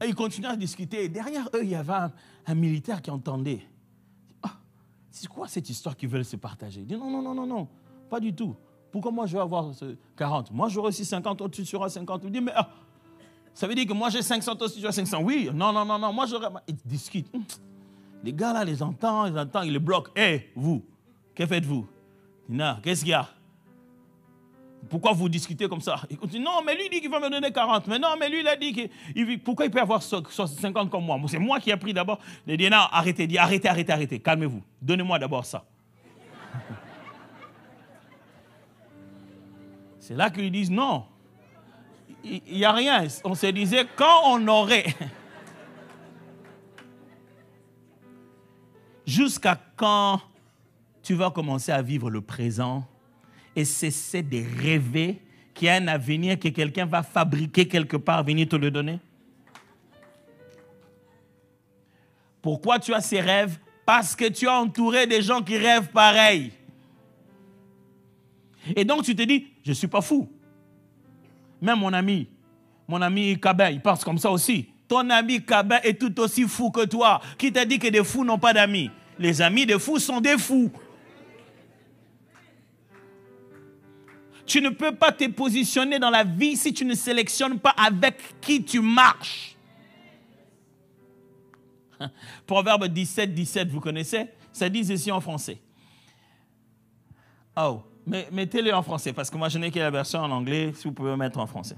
Speaker 2: Et ils continuent à discuter. Et derrière eux, il y avait un militaire qui entendait. Ah, c'est quoi cette histoire qu'ils veulent se partager? Il dit, non, non, non, non, non, pas du tout. Pourquoi moi je vais avoir 40? Moi j'aurai aussi 50, toi tu seras 50. Il dit, mais ça veut dire que moi j'ai 500, toi aussi tu as 500. Oui, non, non, non, non, moi j'aurai... Ils discutent. Les gars là, les entendent, ils les bloquent. Hé, vous, que faites-vous? Non, qu'est-ce qu'il y a? Pourquoi vous discutez comme ça? Il continue, non, mais lui dit qu'il va me donner 40. Mais non, mais lui, il a dit que... Pourquoi il peut avoir 50 comme moi? C'est moi qui ai pris d'abord. Il dit, non, arrêtez, dit, arrêtez, arrêtez, arrêtez. Calmez-vous. Donnez-moi d'abord ça. C'est là qu'ils disent, non. Il n'y a rien. On se disait, quand on aurait... Jusqu'à quand tu vas commencer à vivre le présent et cesser de rêver qu'il y a un avenir que quelqu'un va fabriquer quelque part, venir te le donner? Pourquoi tu as ces rêves? Parce que tu es entouré des gens qui rêvent pareil. Et donc tu te dis, je ne suis pas fou. Même mon ami Kabin, il pense comme ça aussi. Ton ami Kabin est tout aussi fou que toi. Qui t'a dit que des fous n'ont pas d'amis? Les amis des fous sont des fous. Tu ne peux pas te positionner dans la vie si tu ne sélectionnes pas avec qui tu marches. Proverbe 17, 17, vous connaissez? Ça dit ceci en français. Oh, mettez-le en français, parce que moi je n'ai que la version en anglais, si vous pouvez mettre en français.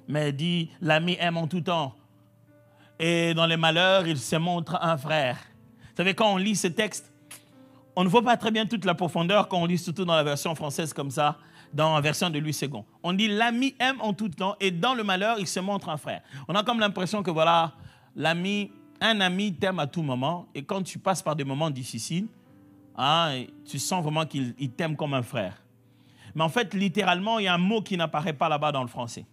Speaker 2: Mais dit, l'ami aime en tout temps. Et dans les malheurs, il se montre un frère. Vous savez, quand on lit ce texte, on ne voit pas très bien toute la profondeur quand on lit surtout dans la version française comme ça, dans la version de Louis II. On dit, l'ami aime en tout temps et dans le malheur, il se montre un frère. On a comme l'impression que voilà, un ami t'aime à tout moment et quand tu passes par des moments difficiles, hein, tu sens vraiment qu'il t'aime comme un frère. Mais en fait, littéralement, il y a un mot qui n'apparaît pas là-bas dans le français.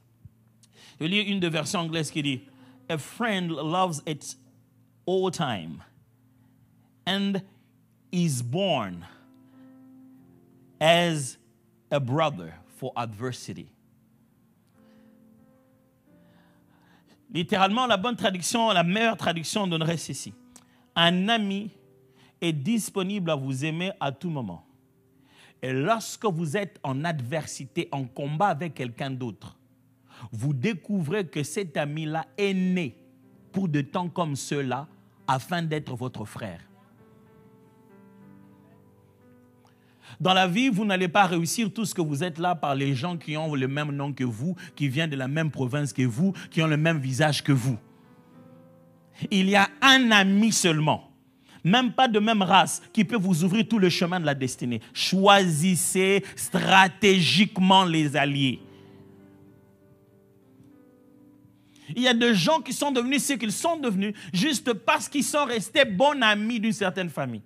Speaker 2: Je lis une des versions anglaises qui dit, a friend loves its all time and is born as a brother for adversity. Littéralement, la bonne traduction, la meilleure traduction donnerait ceci. Un ami est disponible à vous aimer à tout moment. Et lorsque vous êtes en adversité, en combat avec quelqu'un d'autre, vous découvrez que cet ami-là est né pour de temps comme ceux-là afin d'être votre frère. Dans la vie, vous n'allez pas réussir tout ce que vous êtes là par les gens qui ont le même nom que vous, qui viennent de la même province que vous, qui ont le même visage que vous. Il y a un ami seulement, même pas de même race, qui peut vous ouvrir tout le chemin de la destinée. Choisissez stratégiquement les alliés. Il y a des gens qui sont devenus ce qu'ils sont devenus juste parce qu'ils sont restés bons amis d'une certaine famille.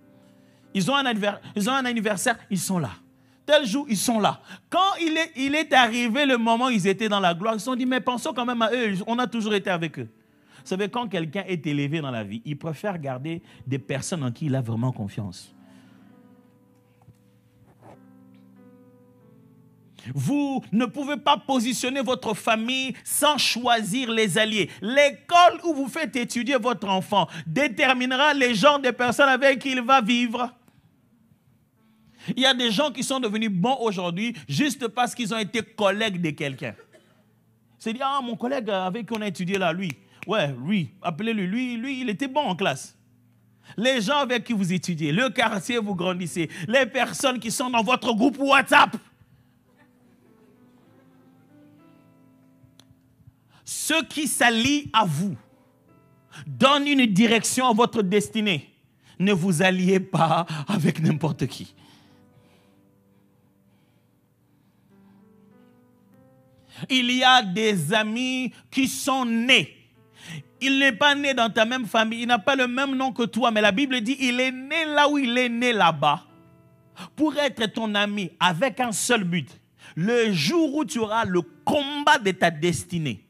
Speaker 2: Ils ont un anniversaire, ils sont là. Tel jour, ils sont là. Quand il est arrivé le moment où ils étaient dans la gloire, ils se sont dit, mais pensons quand même à eux, on a toujours été avec eux. Vous savez, quand quelqu'un est élevé dans la vie, il préfère garder des personnes en qui il a vraiment confiance. Vous ne pouvez pas positionner votre famille sans choisir les alliés. L'école où vous faites étudier votre enfant déterminera les genres de personnes avec qui il va vivre. Il y a des gens qui sont devenus bons aujourd'hui juste parce qu'ils ont été collègues de quelqu'un. C'est dire, ah, mon collègue avec qui on a étudié là, lui. Ouais, lui, appelez-le, lui, il était bon en classe. Les gens avec qui vous étudiez, le quartier où vous grandissez, les personnes qui sont dans votre groupe WhatsApp. Ceux qui s'allient à vous donnent une direction à votre destinée. Ne vous alliez pas avec n'importe qui. Il y a des amis qui sont nés. Il n'est pas né dans ta même famille, il n'a pas le même nom que toi, mais la Bible dit il est né là où il est né là-bas. pour être ton ami avec un seul but. Le jour où tu auras le combat de ta destinée,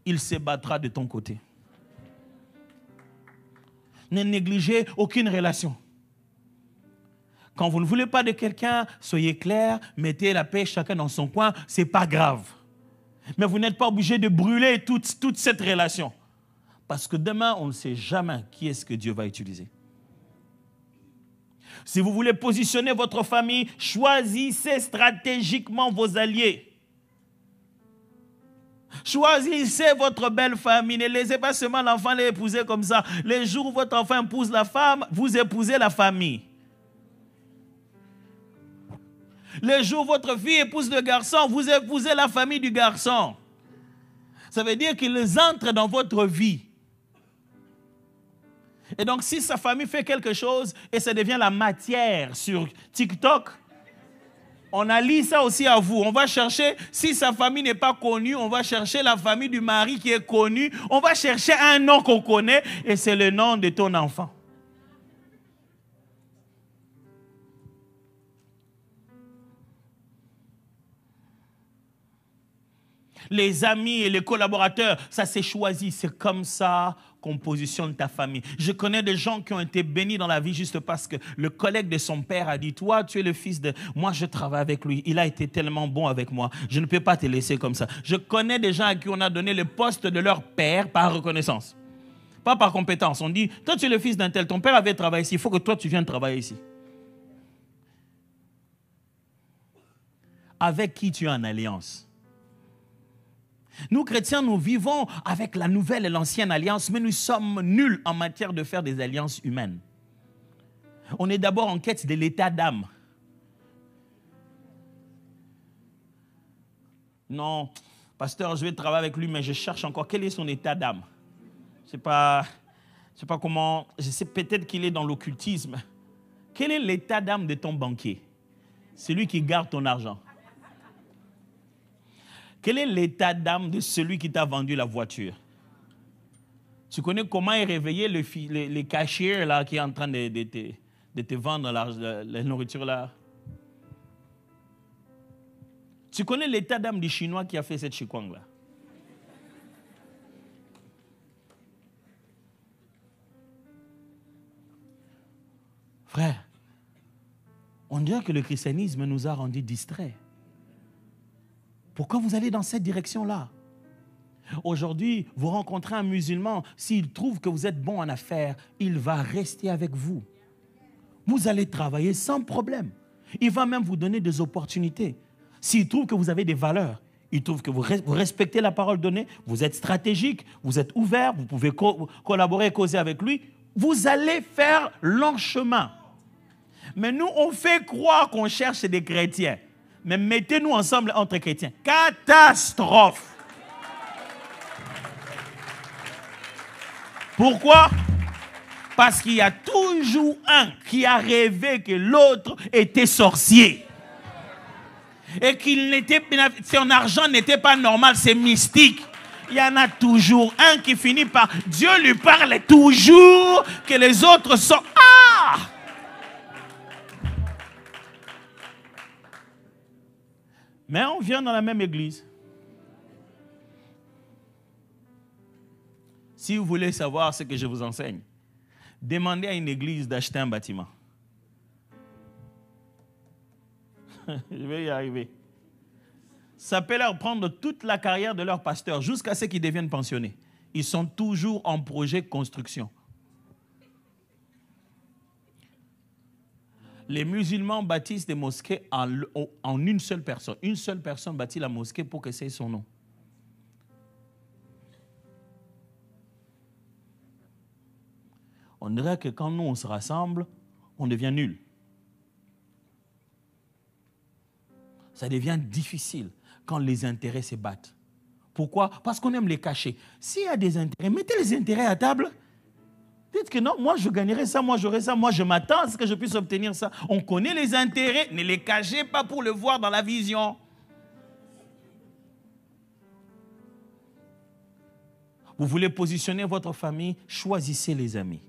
Speaker 2: il se battra de ton côté. Ne négligez aucune relation. Quand vous ne voulez pas de quelqu'un, soyez clair, mettez la paix chacun dans son coin, ce n'est pas grave. Mais vous n'êtes pas obligé de brûler toute cette relation. Parce que demain, on ne sait jamais qui est-ce que Dieu va utiliser. Si vous voulez positionner votre famille, choisissez stratégiquement vos alliés. Choisissez votre belle famille. Ne laissez pas seulement l'enfant l'épouser comme ça. Les jours où votre enfant épouse la femme, vous épousez la famille. Les jours où votre fille épouse le garçon, vous épousez la famille du garçon. Ça veut dire qu'ils entrent dans votre vie. Et donc, si sa famille fait quelque chose et ça devient la matière sur TikTok, on allie ça aussi à vous. On va chercher, si sa famille n'est pas connue, on va chercher la famille du mari qui est connue. On va chercher un nom qu'on connaît et c'est le nom de ton enfant. Les amis et les collaborateurs, ça s'est choisi. C'est comme ça qu'on positionne ta famille. Je connais des gens qui ont été bénis dans la vie juste parce que le collègue de son père a dit, toi, tu es le fils de... Moi, je travaille avec lui. Il a été tellement bon avec moi. Je ne peux pas te laisser comme ça. Je connais des gens à qui on a donné le poste de leur père par reconnaissance. Pas par compétence. On dit, toi, tu es le fils d'un tel. Ton père avait travaillé ici. Il faut que toi, tu viennes travailler ici. Avec qui tu es en alliance? Nous, chrétiens, nous vivons avec la nouvelle et l'ancienne alliance, mais nous sommes nuls en matière de faire des alliances humaines. On est d'abord en quête de l'état d'âme. Non, pasteur, je vais travailler avec lui, mais je cherche encore quel est son état d'âme. Je ne sais pas comment, je sais peut-être qu'il est dans l'occultisme. Quel est l'état d'âme de ton banquier? Celui qui garde ton argent. Quel est l'état d'âme de celui qui t'a vendu la voiture? Tu connais comment est réveillé les cashiers là, qui est en train de te vendre la nourriture là? Tu connais l'état d'âme du Chinois qui a fait cette chikwang là? Frère, on dirait que le christianisme nous a rendus distraits. Pourquoi vous allez dans cette direction-là? Aujourd'hui, vous rencontrez un musulman, s'il trouve que vous êtes bon en affaires, il va rester avec vous. Vous allez travailler sans problème. Il va même vous donner des opportunités. S'il trouve que vous avez des valeurs, il trouve que vous respectez la parole donnée, vous êtes stratégique, vous êtes ouvert, vous pouvez collaborer, causer avec lui, vous allez faire long chemin. Mais nous, on fait croire qu'on cherche des chrétiens. Mais mettez-nous ensemble entre chrétiens. Catastrophe! Pourquoi? Parce qu'il y a toujours un qui a rêvé que l'autre était sorcier. Et son argent n'était pas normal, c'est mystique. Il y en a toujours un qui finit par... Dieu lui parle toujours que les autres sont... Ah! Mais on vient dans la même église. Si vous voulez savoir ce que je vous enseigne, demandez à une église d'acheter un bâtiment. Je vais y arriver. Ça peut leur prendre toute la carrière de leur pasteur jusqu'à ce qu'ils deviennent pensionnés. Ils sont toujours en projet de construction. Les musulmans bâtissent des mosquées en une seule personne. Une seule personne bâtit la mosquée pour que c'est son nom. On dirait que quand nous on se rassemble, on devient nul. Ça devient difficile quand les intérêts se battent. Pourquoi? Parce qu'on aime les cacher. S'il y a des intérêts, mettez les intérêts à table. Dites que non, moi je gagnerai ça, moi j'aurai ça, moi je m'attends à ce que je puisse obtenir ça. On connaît les intérêts, ne les cachez pas pour le voir dans la vision. Vous voulez positionner votre famille, choisissez les amis.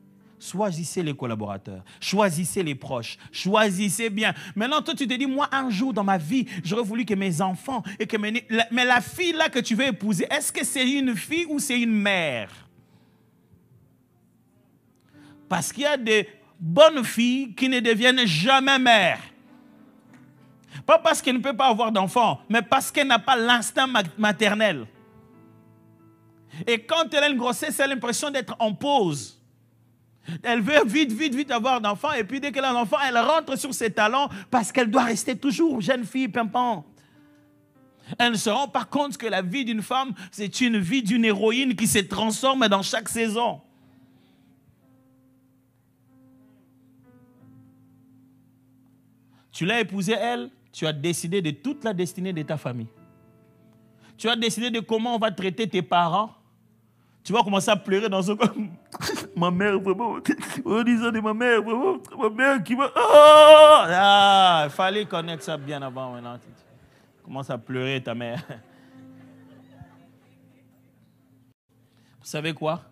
Speaker 2: Choisissez les collaborateurs, choisissez les proches, choisissez bien. Maintenant, toi, tu te dis, moi, un jour dans ma vie, j'aurais voulu que mes enfants, mais la fille là que tu veux épouser, est-ce que c'est une fille ou c'est une mère? Parce qu'il y a des bonnes filles qui ne deviennent jamais mères. Pas parce qu'elle ne peut pas avoir d'enfants, mais parce qu'elle n'a pas l'instinct maternel. Et quand elle a une grossesse, elle a l'impression d'être en pause. Elle veut vite avoir d'enfants. Et puis dès qu'elle a un enfant, elle rentre sur ses talons parce qu'elle doit rester toujours jeune fille pimpante. Elle ne se rend pas compte que la vie d'une femme, c'est une vie d'une héroïne qui se transforme dans chaque saison. Tu l'as épousée, elle, tu as décidé de toute la destinée de ta famille. Tu as décidé de comment on va traiter tes parents. Tu vas commencer à pleurer dans ce coin. Ma mère, vraiment, en disant de ma mère, vraiment, ma mère qui va... Oh! Ah, il fallait connaître ça bien avant. Maintenant. Tu commences à pleurer, ta mère. Vous savez quoi?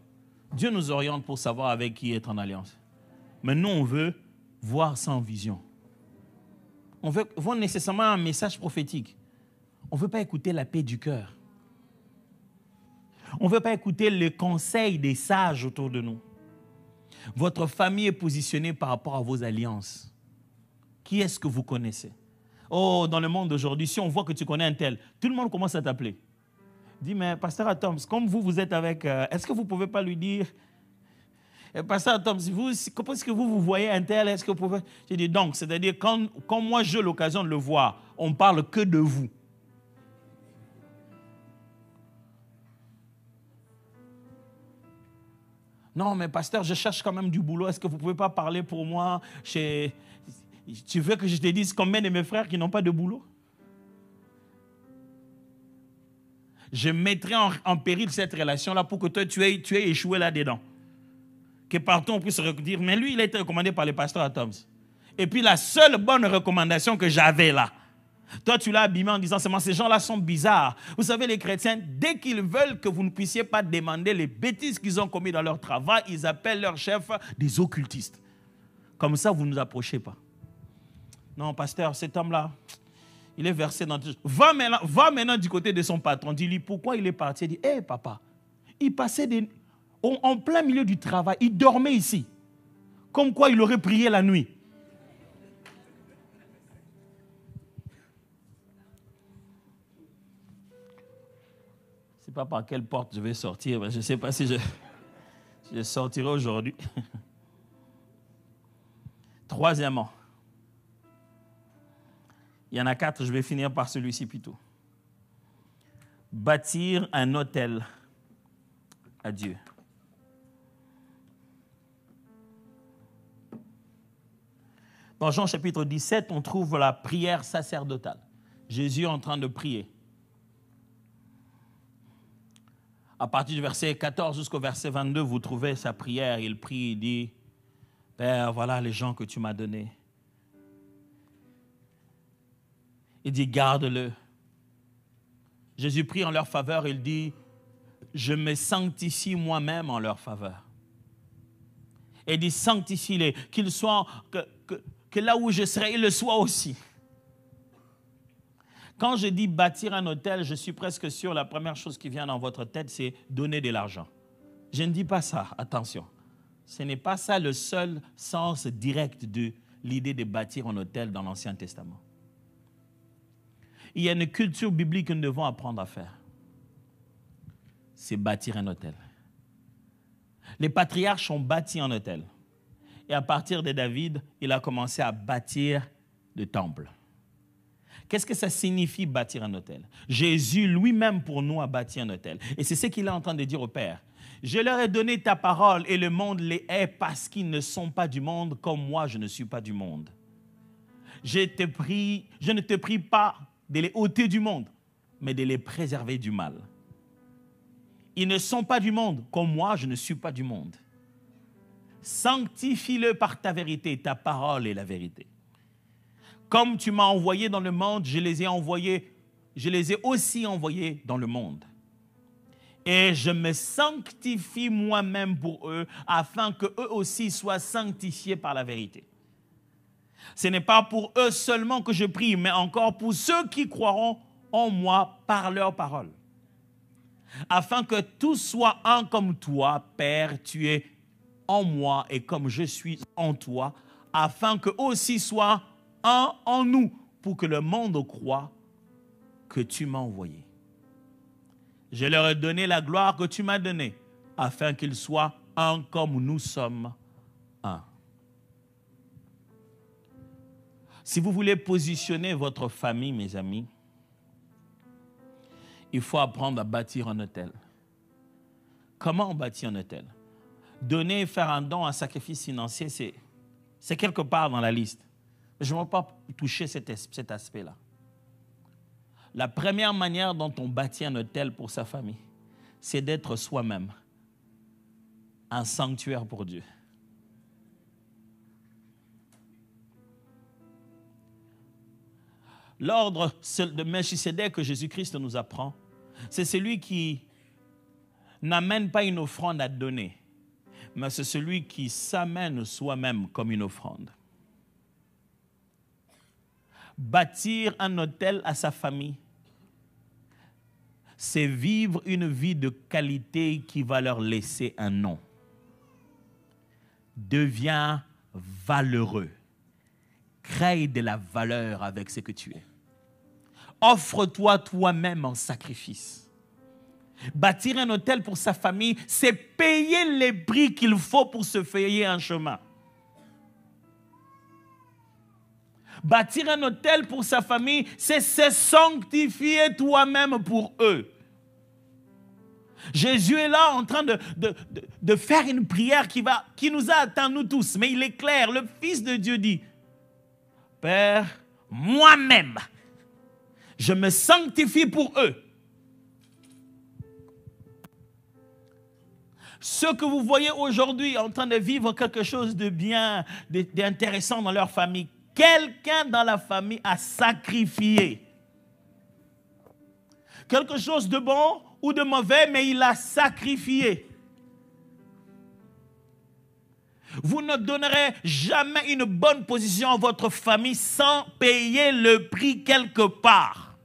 Speaker 2: Dieu nous oriente pour savoir avec qui être en alliance. Mais nous, on veut voir sans vision. On veut voir nécessairement un message prophétique. On ne veut pas écouter la paix du cœur. On ne veut pas écouter le conseil des sages autour de nous. Votre famille est positionnée par rapport à vos alliances. Qui est-ce que vous connaissez? Oh, dans le monde d'aujourd'hui, si on voit que tu connais un tel, tout le monde commence à t'appeler. Dis, mais Pasteur Atoms, comme vous êtes avec... est-ce que vous ne pouvez pas lui dire... Pasteur Atoms, comment est-ce que vous voyez un tel? Est-ce que vous pouvez... J'ai dit donc, c'est-à-dire quand moi j'ai l'occasion de le voir, on ne parle que de vous. Non, mais pasteur, je cherche quand même du boulot. Est-ce que vous ne pouvez pas parler pour moi? Tu veux que je te dise combien de mes frères qui n'ont pas de boulot? Je mettrai en péril cette relation-là pour que toi, tu aies échoué là-dedans. Que partout on puisse dire, mais lui, il a été recommandé par le pasteur Atoms. Et puis la seule bonne recommandation que j'avais là, toi, tu l'as abîmé en disant, ces gens-là sont bizarres. Vous savez, les chrétiens, dès qu'ils veulent que vous ne puissiez pas demander les bêtises qu'ils ont commises dans leur travail, ils appellent leur chef des occultistes. Comme ça, vous ne nous approchez pas. Non, pasteur, cet homme-là, il est versé dans... Va maintenant du côté de son patron. Dis-lui pourquoi il est parti. Il dit, hé papa, il passait en plein milieu du travail, il dormait ici. Comme quoi il aurait prié la nuit. Je ne sais pas par quelle porte je vais sortir, mais je ne sais pas si je sortirai aujourd'hui. Troisièmement, il y en a 4, je vais finir par celui-ci plutôt. Bâtir un autel à Dieu. Dans Jean chapitre 17, on trouve la prière sacerdotale. Jésus est en train de prier. À partir du verset 14 jusqu'au verset 22, vous trouvez sa prière. Il prie, il dit, « Père, voilà les gens que tu m'as donnés. » Il dit, « Garde-le. » Jésus prie en leur faveur. Il dit, « Je me sanctifie moi-même en leur faveur. » Et il dit, « Sanctifie-les, qu'ils soient, que là où je serai, ils le soient aussi. » Quand je dis bâtir un hôtel, je suis presque sûr, la première chose qui vient dans votre tête, c'est donner de l'argent. Je ne dis pas ça, attention. Ce n'est pas ça le seul sens direct de l'idée de bâtir un hôtel dans l'Ancien Testament. Il y a une culture biblique que nous devons apprendre à faire. C'est bâtir un hôtel. Les patriarches ont bâti un hôtel. Et à partir de David, il a commencé à bâtir le temple. Qu'est-ce que ça signifie bâtir un hôtel? Jésus lui-même pour nous a bâti un hôtel. Et c'est ce qu'il est en train de dire au Père. Je leur ai donné ta parole et le monde les hait parce qu'ils ne sont pas du monde comme moi je ne suis pas du monde. Je ne te prie pas de les ôter du monde, mais de les préserver du mal. Ils ne sont pas du monde comme moi je ne suis pas du monde. Sanctifie-le par ta vérité, ta parole est la vérité. Comme tu m'as envoyé dans le monde, je les ai aussi envoyés dans le monde. Et je me sanctifie moi-même pour eux, afin qu'eux aussi soient sanctifiés par la vérité. Ce n'est pas pour eux seulement que je prie, mais encore pour ceux qui croiront en moi par leur parole. Afin que tous soient un comme toi, Père, tu es en moi et comme je suis en toi, afin qu'eux aussi soient un en nous, pour que le monde croie que tu m'as envoyé. Je leur ai donné la gloire que tu m'as donnée, afin qu'ils soient un comme nous sommes un. Si vous voulez positionner votre famille, mes amis, il faut apprendre à bâtir un autel. Comment on bâtit un autel? Donner, faire un don, un sacrifice financier, c'est quelque part dans la liste. Je ne veux pas toucher cet aspect-là. La première manière dont on bâtit un autel pour sa famille, c'est d'être soi-même un sanctuaire pour Dieu. L'ordre de Melchisédek que Jésus-Christ nous apprend, c'est celui qui n'amène pas une offrande à donner, mais c'est celui qui s'amène soi-même comme une offrande. Bâtir un autel à sa famille, c'est vivre une vie de qualité qui va leur laisser un nom. Deviens valeureux. Crée de la valeur avec ce que tu es. Offre-toi toi-même en sacrifice. Bâtir un autel pour sa famille, c'est payer les prix qu'il faut pour se frayer un chemin. Bâtir un autel pour sa famille, c'est se sanctifier toi-même pour eux. Jésus est là en train de faire une prière qui nous a atteints nous tous. Mais il est clair, le Fils de Dieu dit, Père, moi-même, je me sanctifie pour eux. Ceux que vous voyez aujourd'hui en train de vivre quelque chose de bien, d'intéressant dans leur famille, quelqu'un dans la famille a sacrifié. Quelque chose de bon ou de mauvais, mais il a sacrifié. Vous ne donnerez jamais une bonne position à votre famille sans payer le prix quelque part.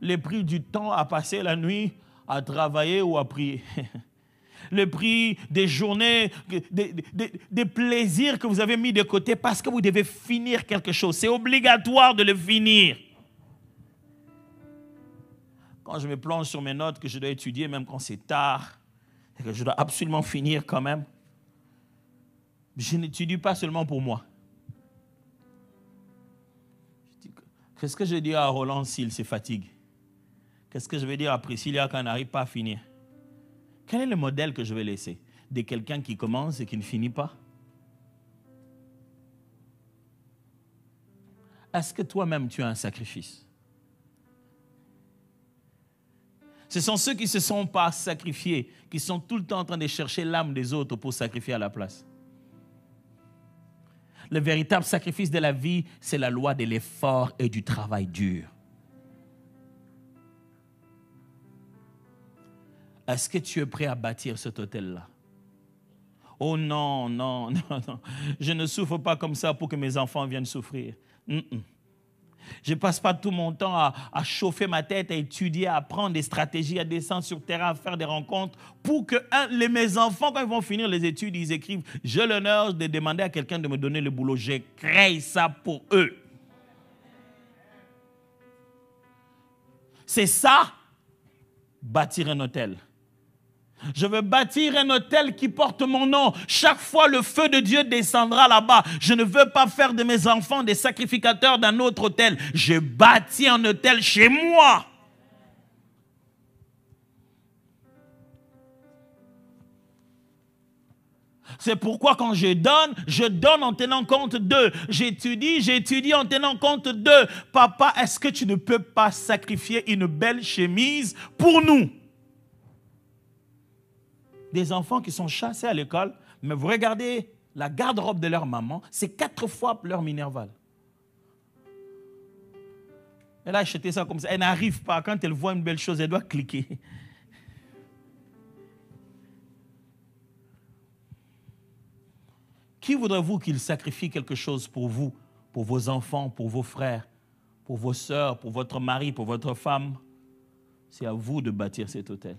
Speaker 2: Le prix du temps à passer la nuit, à travailler ou à prier. Le prix des journées, des plaisirs que vous avez mis de côté parce que vous devez finir quelque chose. C'est obligatoire de le finir. Quand je me plonge sur mes notes que je dois étudier, même quand c'est tard, et que je dois absolument finir quand même, je n'étudie pas seulement pour moi. Qu'est-ce que je vais dire à Roland s'il se fatigue? Qu'est-ce que je vais dire à Priscilla quand elle n'arrive pas à finir? Quel est le modèle que je vais laisser? De quelqu'un qui commence et qui ne finit pas? Est-ce que toi-même tu as un sacrifice? Ce sont ceux qui ne se sont pas sacrifiés, qui sont tout le temps en train de chercher l'âme des autres pour sacrifier à la place. Le véritable sacrifice de la vie, c'est la loi de l'effort et du travail dur. Est-ce que tu es prêt à bâtir cet hôtel-là? Oh non, non, non, non. Je ne souffre pas comme ça pour que mes enfants viennent souffrir. Je ne passe pas tout mon temps à chauffer ma tête, à étudier, à apprendre des stratégies, à descendre sur le terrain, à faire des rencontres pour que mes enfants, quand ils vont finir les études, ils écrivent « J'ai l'honneur de demander à quelqu'un de me donner le boulot. » Je crée ça pour eux. C'est ça, bâtir un hôtel. Je veux bâtir un hôtel qui porte mon nom. Chaque fois, le feu de Dieu descendra là-bas. Je ne veux pas faire de mes enfants des sacrificateurs d'un autre hôtel. Je bâtis un hôtel chez moi. C'est pourquoi quand je donne en tenant compte d'eux. J'étudie en tenant compte d'eux. Papa, est-ce que tu ne peux pas sacrifier une belle chemise pour nous? Des enfants qui sont chassés à l'école, mais vous regardez la garde-robe de leur maman, c'est 4 fois leur Minerval. Elle a acheté ça comme ça. Elle n'arrive pas. Quand elle voit une belle chose, elle doit cliquer. Qui voudrez-vous qu'il sacrifie quelque chose pour vous, pour vos enfants, pour vos frères, pour vos sœurs, pour votre mari, pour votre femme? C'est à vous de bâtir cet autel.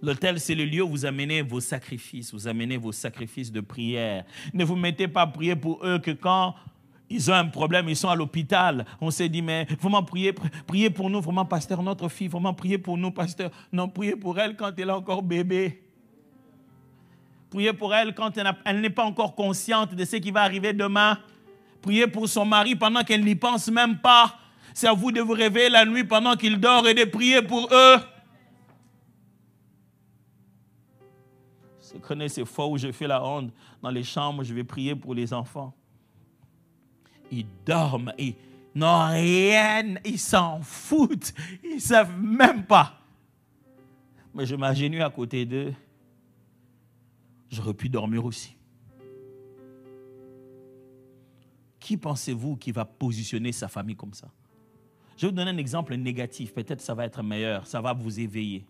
Speaker 2: L'autel, c'est le lieu où vous amenez vos sacrifices, vous amenez vos sacrifices de prière. Ne vous mettez pas à prier pour eux que quand ils ont un problème, ils sont à l'hôpital. On s'est dit, mais vraiment priez pour nous, vraiment, pasteur, notre fille, vraiment priez pour nous, pasteur. Non, priez pour elle quand elle est encore bébé. Priez pour elle quand elle n'est pas encore consciente de ce qui va arriver demain. Priez pour son mari pendant qu'elle n'y pense même pas. C'est à vous de vous réveiller la nuit pendant qu'il dort et de prier pour eux. Je connais ces fois où je fais la honte dans les chambres, je vais prier pour les enfants. Ils dorment, ils n'ont rien, ils s'en foutent, ils ne savent même pas. Mais je m'agenouille à côté d'eux. J'aurais pu dormir aussi. Qui pensez-vous qui va positionner sa famille comme ça? Je vais vous donner un exemple négatif. Peut-être ça va être meilleur, ça va vous éveiller.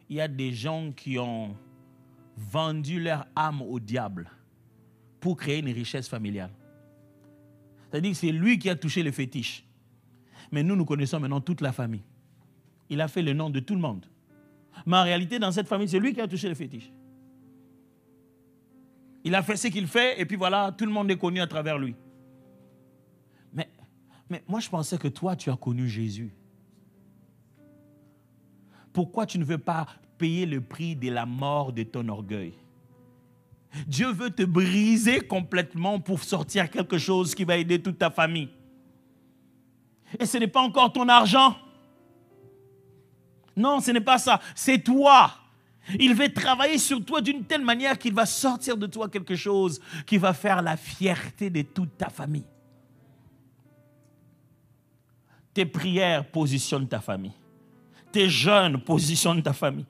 Speaker 2: Il y a des gens qui ont vendu leur âme au diable pour créer une richesse familiale. C'est-à-dire que c'est lui qui a touché le fétiche. Mais nous connaissons maintenant toute la famille. Il a fait le nom de tout le monde. Mais en réalité, dans cette famille, c'est lui qui a touché le fétiche. Il a fait ce qu'il fait et puis voilà, tout le monde est connu à travers lui. Mais moi, je pensais que toi, tu as connu Jésus. Pourquoi tu ne veux pas payer le prix de la mort de ton orgueil? Dieu veut te briser complètement pour sortir quelque chose qui va aider toute ta famille. Et ce n'est pas encore ton argent. Non, ce n'est pas ça. C'est toi. Il veut travailler sur toi d'une telle manière qu'il va sortir de toi quelque chose qui va faire la fierté de toute ta famille. Tes prières positionnent ta famille. Tes jeûnes positionnent ta famille.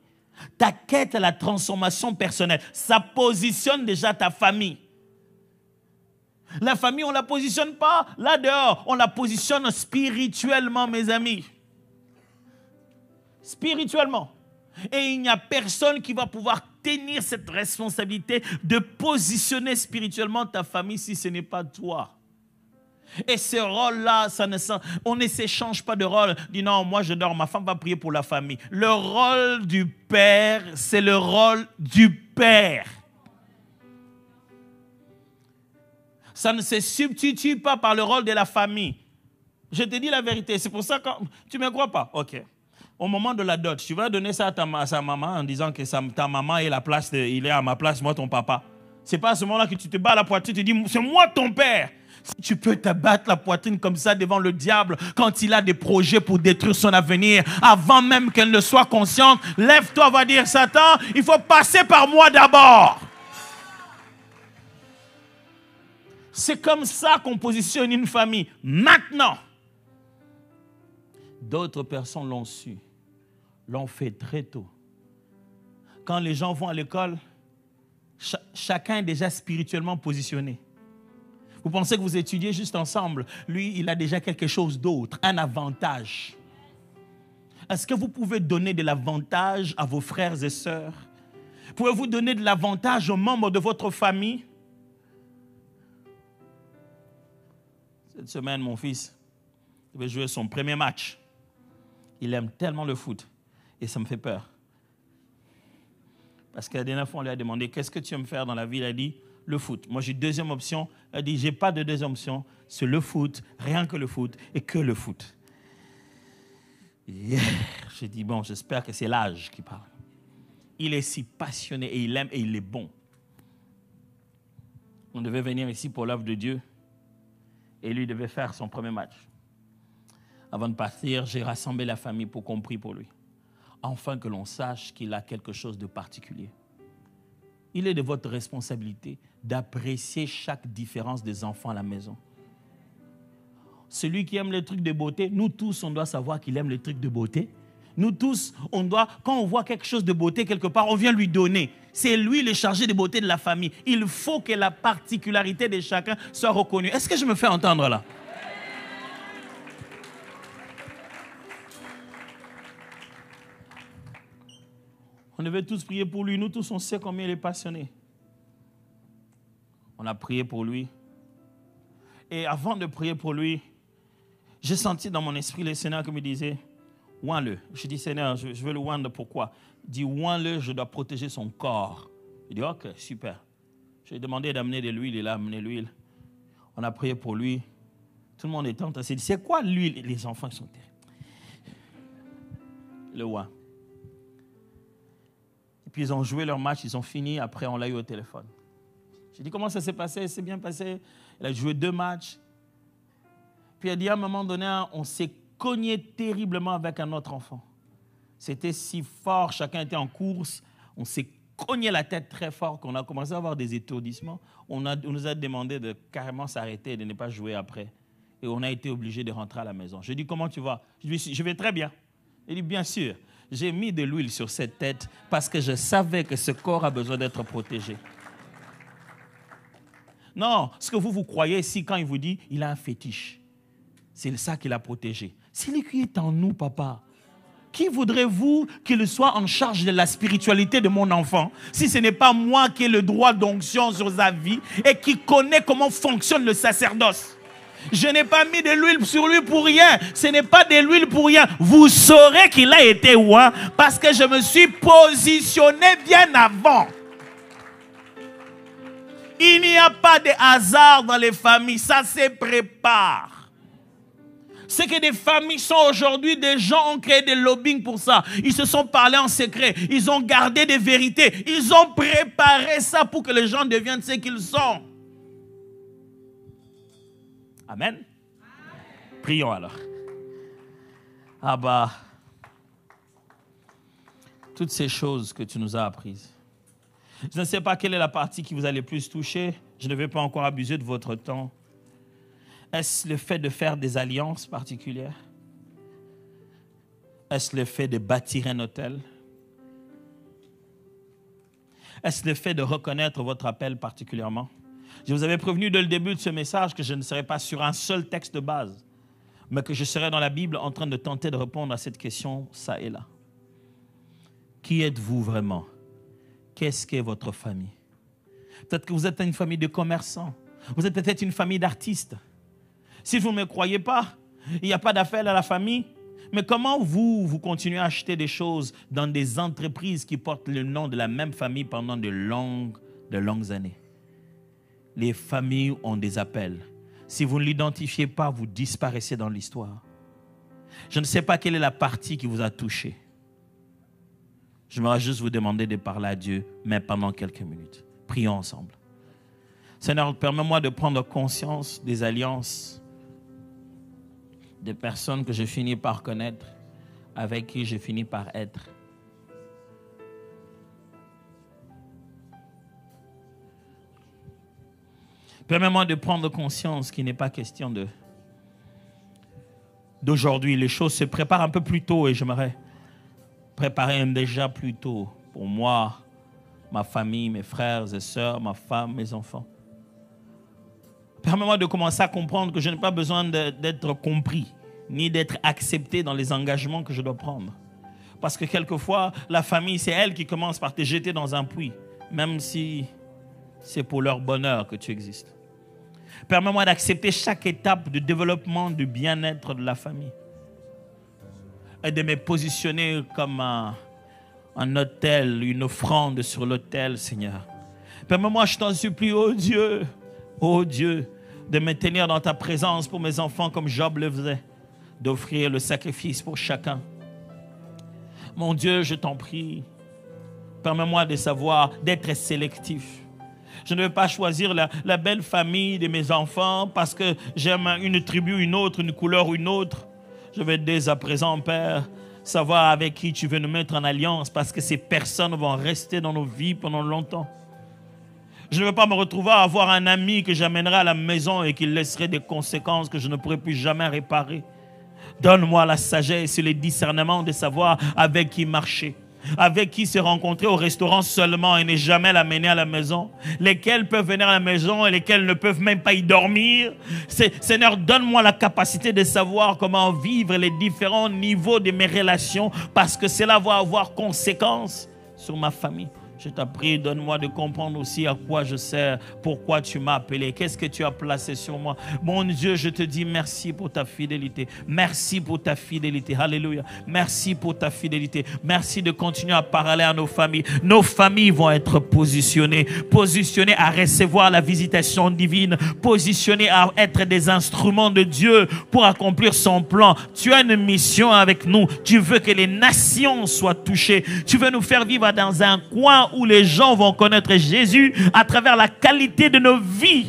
Speaker 2: Ta quête à la transformation personnelle, ça positionne déjà ta famille. La famille, on ne la positionne pas là dehors. On la positionne spirituellement, mes amis. Spirituellement. Et il n'y a personne qui va pouvoir tenir cette responsabilité de positionner spirituellement ta famille si ce n'est pas toi. Et ce rôle-là, on ne s'échange pas de rôle. Dis non, moi je dors, ma femme va prier pour la famille. Le rôle du père, c'est le rôle du père. Ça ne se substitue pas par le rôle de la famille. Je te dis la vérité, c'est pour ça que tu ne me crois pas. Ok. Au moment de la dot, tu vas donner ça à sa maman en disant que ta maman est il est à ma place, moi ton papa. C'est pas à ce moment-là que tu te bats la poitrine, tu te dis, c'est moi ton père. Si tu peux te battre la poitrine comme ça devant le diable quand il a des projets pour détruire son avenir, avant même qu'elle ne soit consciente, lève-toi, va dire, Satan, il faut passer par moi d'abord. C'est comme ça qu'on positionne une famille. Maintenant, d'autres personnes l'ont su, l'ont fait très tôt. Quand les gens vont à l'école, chacun est déjà spirituellement positionné. Vous pensez que vous étudiez juste ensemble. Lui, il a déjà quelque chose d'autre, un avantage. Est-ce que vous pouvez donner de l'avantage à vos frères et sœurs? Pouvez-vous donner de l'avantage aux membres de votre famille? Cette semaine, mon fils devait jouer son premier match. Il aime tellement le foot et ça me fait peur. Parce que la dernière fois, on lui a demandé, qu'est-ce que tu aimes faire dans la vie? Il a dit, le foot. Moi, j'ai deuxième option. Il a dit, j'ai pas de deuxième option. C'est le foot, rien que le foot et que le foot. Yeah. J'ai dit, bon, j'espère que c'est l'âge qui parle. Il est si passionné et il aime et il est bon. On devait venir ici pour l'œuvre de Dieu et lui devait faire son premier match. Avant de partir, j'ai rassemblé la famille pour qu'on prie pour lui. Afin que l'on sache qu'il a quelque chose de particulier. Il est de votre responsabilité d'apprécier chaque différence des enfants à la maison. Celui qui aime les trucs de beauté, nous tous, on doit savoir qu'il aime les trucs de beauté. Nous tous, quand on voit quelque chose de beauté quelque part, on vient lui donner. C'est lui le chargé de beauté de la famille. Il faut que la particularité de chacun soit reconnue. Est-ce que je me fais entendre là? On devait tous prier pour lui. Nous tous, on sait combien il est passionné. On a prié pour lui. Et avant de prier pour lui, j'ai senti dans mon esprit le Seigneur qui me disait, oins-le. Je dis, Seigneur, je veux le oindre, pourquoi? Il dit, oins-le, je dois protéger son corps. Il dit, ok, super. Je lui ai demandé d'amener de l'huile, il a amené l'huile. On a prié pour lui. Tout le monde était en train de se dire, c'est quoi l'huile? Les enfants sont terribles. Le oint. Et puis ils ont joué leur match, ils ont fini, après on l'a eu au téléphone. J'ai dit, comment ça s'est passé? C'est bien passé. Il a joué 2 matchs. Puis il a dit, à un moment donné, on s'est cogné terriblement avec un autre enfant. C'était si fort, chacun était en course. On s'est cogné la tête très fort qu'on a commencé à avoir des étourdissements. On nous a demandé de carrément s'arrêter et de ne pas jouer après. Et on a été obligé de rentrer à la maison. Je lui ai dit, comment tu vas? Je lui ai dit, je vais très bien. Il dit, bien sûr. J'ai mis de l'huile sur cette tête parce que je savais que ce corps a besoin d'être protégé. Non, ce que vous croyez ici quand il vous dit, il a un fétiche. C'est ça qu'il a protégé. C'est lui qui est en nous, papa. Qui voudrez-vous qu'il soit en charge de la spiritualité de mon enfant si ce n'est pas moi qui ai le droit d'onction sur sa vie et qui connaît comment fonctionne le sacerdoce? Je n'ai pas mis de l'huile sur lui pour rien. Ce n'est pas de l'huile pour rien. Vous saurez qu'il a été oint parce que je me suis positionné bien avant. Il n'y a pas de hasard dans les familles. Ça se prépare. C'est que des familles sont aujourd'hui, des gens ont créé des lobbying pour ça. Ils se sont parlé en secret. Ils ont gardé des vérités. Ils ont préparé ça pour que les gens deviennent ce qu'ils sont. Amen. Amen. Prions alors. Abba, toutes ces choses que tu nous as apprises. Je ne sais pas quelle est la partie qui vous a le plus touché. Je ne vais pas encore abuser de votre temps. Est-ce le fait de faire des alliances particulières? Est-ce le fait de bâtir un hôtel? Est-ce le fait de reconnaître votre appel particulièrement? Je vous avais prévenu dès le début de ce message que je ne serais pas sur un seul texte de base, mais que je serais dans la Bible en train de tenter de répondre à cette question, ça et là. Qui êtes-vous vraiment? Qu'est-ce qu'est votre famille? Peut-être que vous êtes une famille de commerçants. Vous êtes peut-être une famille d'artistes. Si vous ne me croyez pas, il n'y a pas d'appel à la famille. Mais comment vous continuez à acheter des choses dans des entreprises qui portent le nom de la même famille pendant de longues années? Les familles ont des appels. Si vous ne l'identifiez pas, vous disparaissez dans l'histoire. Je ne sais pas quelle est la partie qui vous a touché. J'aimerais juste vous demander de parler à Dieu, mais pendant quelques minutes. Prions ensemble. Seigneur, permets-moi de prendre conscience des alliances, des personnes que je finis par connaître, avec qui je finis par être. Permets-moi de prendre conscience qu'il n'est pas question d'aujourd'hui. Les choses se préparent un peu plus tôt et j'aimerais préparer déjà plus tôt pour moi, ma famille, mes frères et sœurs, ma femme, mes enfants. Permets-moi de commencer à comprendre que je n'ai pas besoin d'être compris, ni d'être accepté dans les engagements que je dois prendre. Parce que quelquefois, la famille, c'est elle qui commence par te jeter dans un puits, même si c'est pour leur bonheur que tu existes. Permets-moi d'accepter chaque étape de développement, du bien-être de la famille. Et de me positionner comme un autel, une offrande sur l'autel, Seigneur. Permets-moi, je t'en supplie, oh Dieu, de me tenir dans ta présence pour mes enfants comme Job le faisait, d'offrir le sacrifice pour chacun. Mon Dieu, je t'en prie, permets-moi de savoir, d'être sélectif. Je ne veux pas choisir la belle famille de mes enfants parce que j'aime une tribu, une autre, une couleur, une autre. Je vais dès à présent, Père, savoir avec qui tu veux nous mettre en alliance parce que ces personnes vont rester dans nos vies pendant longtemps. Je ne veux pas me retrouver à avoir un ami que j'amènerai à la maison et qui laisserait des conséquences que je ne pourrai plus jamais réparer. Donne-moi la sagesse et le discernement de savoir avec qui marcher, avec qui se rencontrer au restaurant seulement et ne jamais l'amener à la maison, lesquels peuvent venir à la maison et lesquels ne peuvent même pas y dormir. Seigneur, donne-moi la capacité de savoir comment vivre les différents niveaux de mes relations parce que cela va avoir conséquence sur ma famille. Je t'en prie, donne-moi de comprendre aussi à quoi je sers, pourquoi tu m'as appelé, qu'est-ce que tu as placé sur moi. Mon Dieu, je te dis merci pour ta fidélité. Merci pour ta fidélité. Alléluia. Merci pour ta fidélité. Merci de continuer à parler à nos familles. Nos familles vont être positionnées à recevoir la visitation divine, positionnées à être des instruments de Dieu pour accomplir son plan. Tu as une mission avec nous. Tu veux que les nations soient touchées. Tu veux nous faire vivre dans un coin où les gens vont connaître Jésus à travers la qualité de nos vies.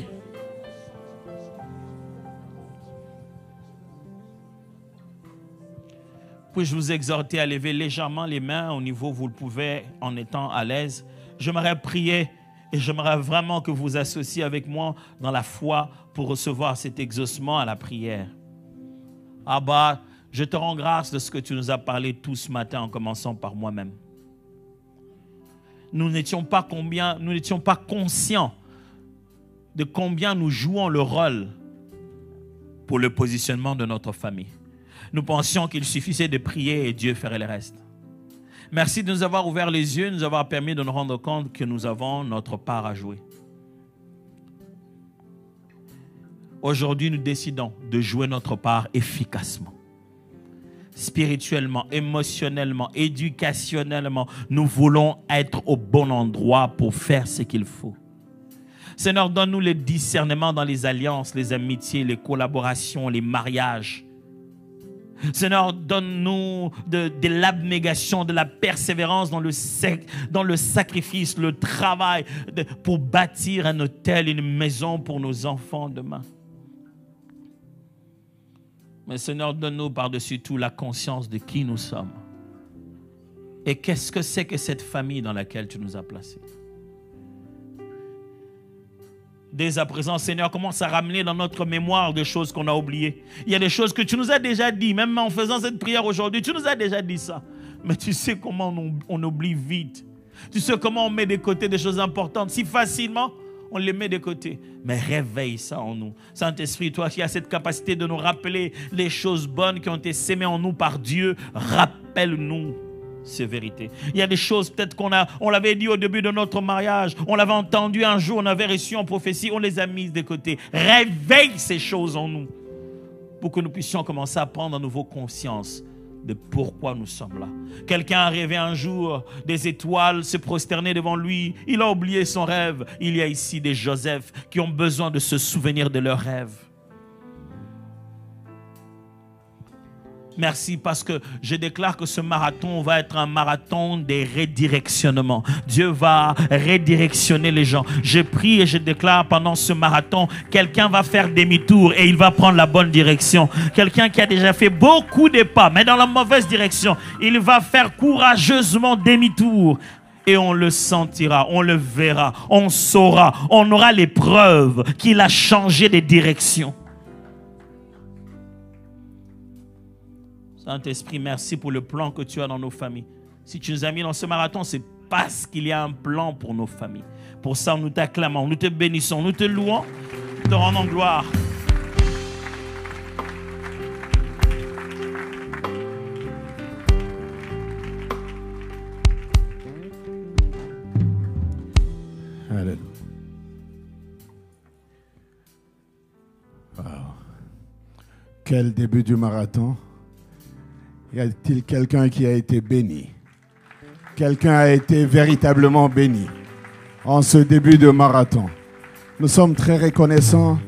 Speaker 2: Puis-je vous exhorter à lever légèrement les mains au niveau où vous le pouvez en étant à l'aise. J'aimerais prier et j'aimerais vraiment que vous vous associez avec moi dans la foi pour recevoir cet exaucement à la prière. Abba, je te rends grâce de ce que tu nous as parlé tout ce matin en commençant par moi-même. Nous n'étions pas conscients de combien nous jouons le rôle pour le positionnement de notre famille. Nous pensions qu'il suffisait de prier et Dieu ferait le reste. Merci de nous avoir ouvert les yeux, de nous avoir permis de nous rendre compte que nous avons notre part à jouer. Aujourd'hui, nous décidons de jouer notre part efficacement. Spirituellement, émotionnellement, éducationnellement, nous voulons être au bon endroit pour faire ce qu'il faut. Seigneur, donne-nous le discernement dans les alliances, les amitiés, les collaborations, les mariages. Seigneur, donne-nous de l'abnégation, de la persévérance dans le sacrifice, le travail pour bâtir un hôtel, une maison pour nos enfants demain. Mais Seigneur, donne-nous par-dessus tout la conscience de qui nous sommes. Et qu'est-ce que c'est que cette famille dans laquelle tu nous as placés. Dès à présent, Seigneur, commence à ramener dans notre mémoire des choses qu'on a oubliées. Il y a des choses que tu nous as déjà dit, même en faisant cette prière aujourd'hui, tu nous as déjà dit ça. Mais tu sais comment on oublie vite. Tu sais comment on met de côté des choses importantes si facilement. On les met de côté. Mais réveille ça en nous. Saint-Esprit, toi qui as cette capacité de nous rappeler les choses bonnes qui ont été sémées en nous par Dieu, rappelle-nous ces vérités. Il y a des choses peut-être on l'avait dit au début de notre mariage, on l'avait entendu un jour, on avait reçu en prophétie, on les a mises de côté. Réveille ces choses en nous pour que nous puissions commencer à prendre à nouveau conscience de pourquoi nous sommes là. Quelqu'un a rêvé un jour des étoiles se prosterner devant lui. Il a oublié son rêve. Il y a ici des Joseph qui ont besoin de se souvenir de leur rêve. Merci parce que je déclare que ce marathon va être un marathon des redirectionnements. Dieu va redirectionner les gens. Je prie et je déclare pendant ce marathon, quelqu'un va faire demi-tour et il va prendre la bonne direction. Quelqu'un qui a déjà fait beaucoup de pas, mais dans la mauvaise direction, il va faire courageusement demi-tour. Et on le sentira, on le verra, on saura, on aura les preuves qu'il a changé de direction. Saint-Esprit, merci pour le plan que tu as dans nos familles. Si tu nous as mis dans ce marathon, c'est parce qu'il y a un plan pour nos familles. Pour ça, nous t'acclamons, nous te bénissons, nous te louons, nous te rendons gloire.
Speaker 3: Alléluia. Wow. Quel début du marathon. Y a-t-il quelqu'un qui a été béni? Quelqu'un a été véritablement béni en ce début de marathon. Nous sommes très reconnaissants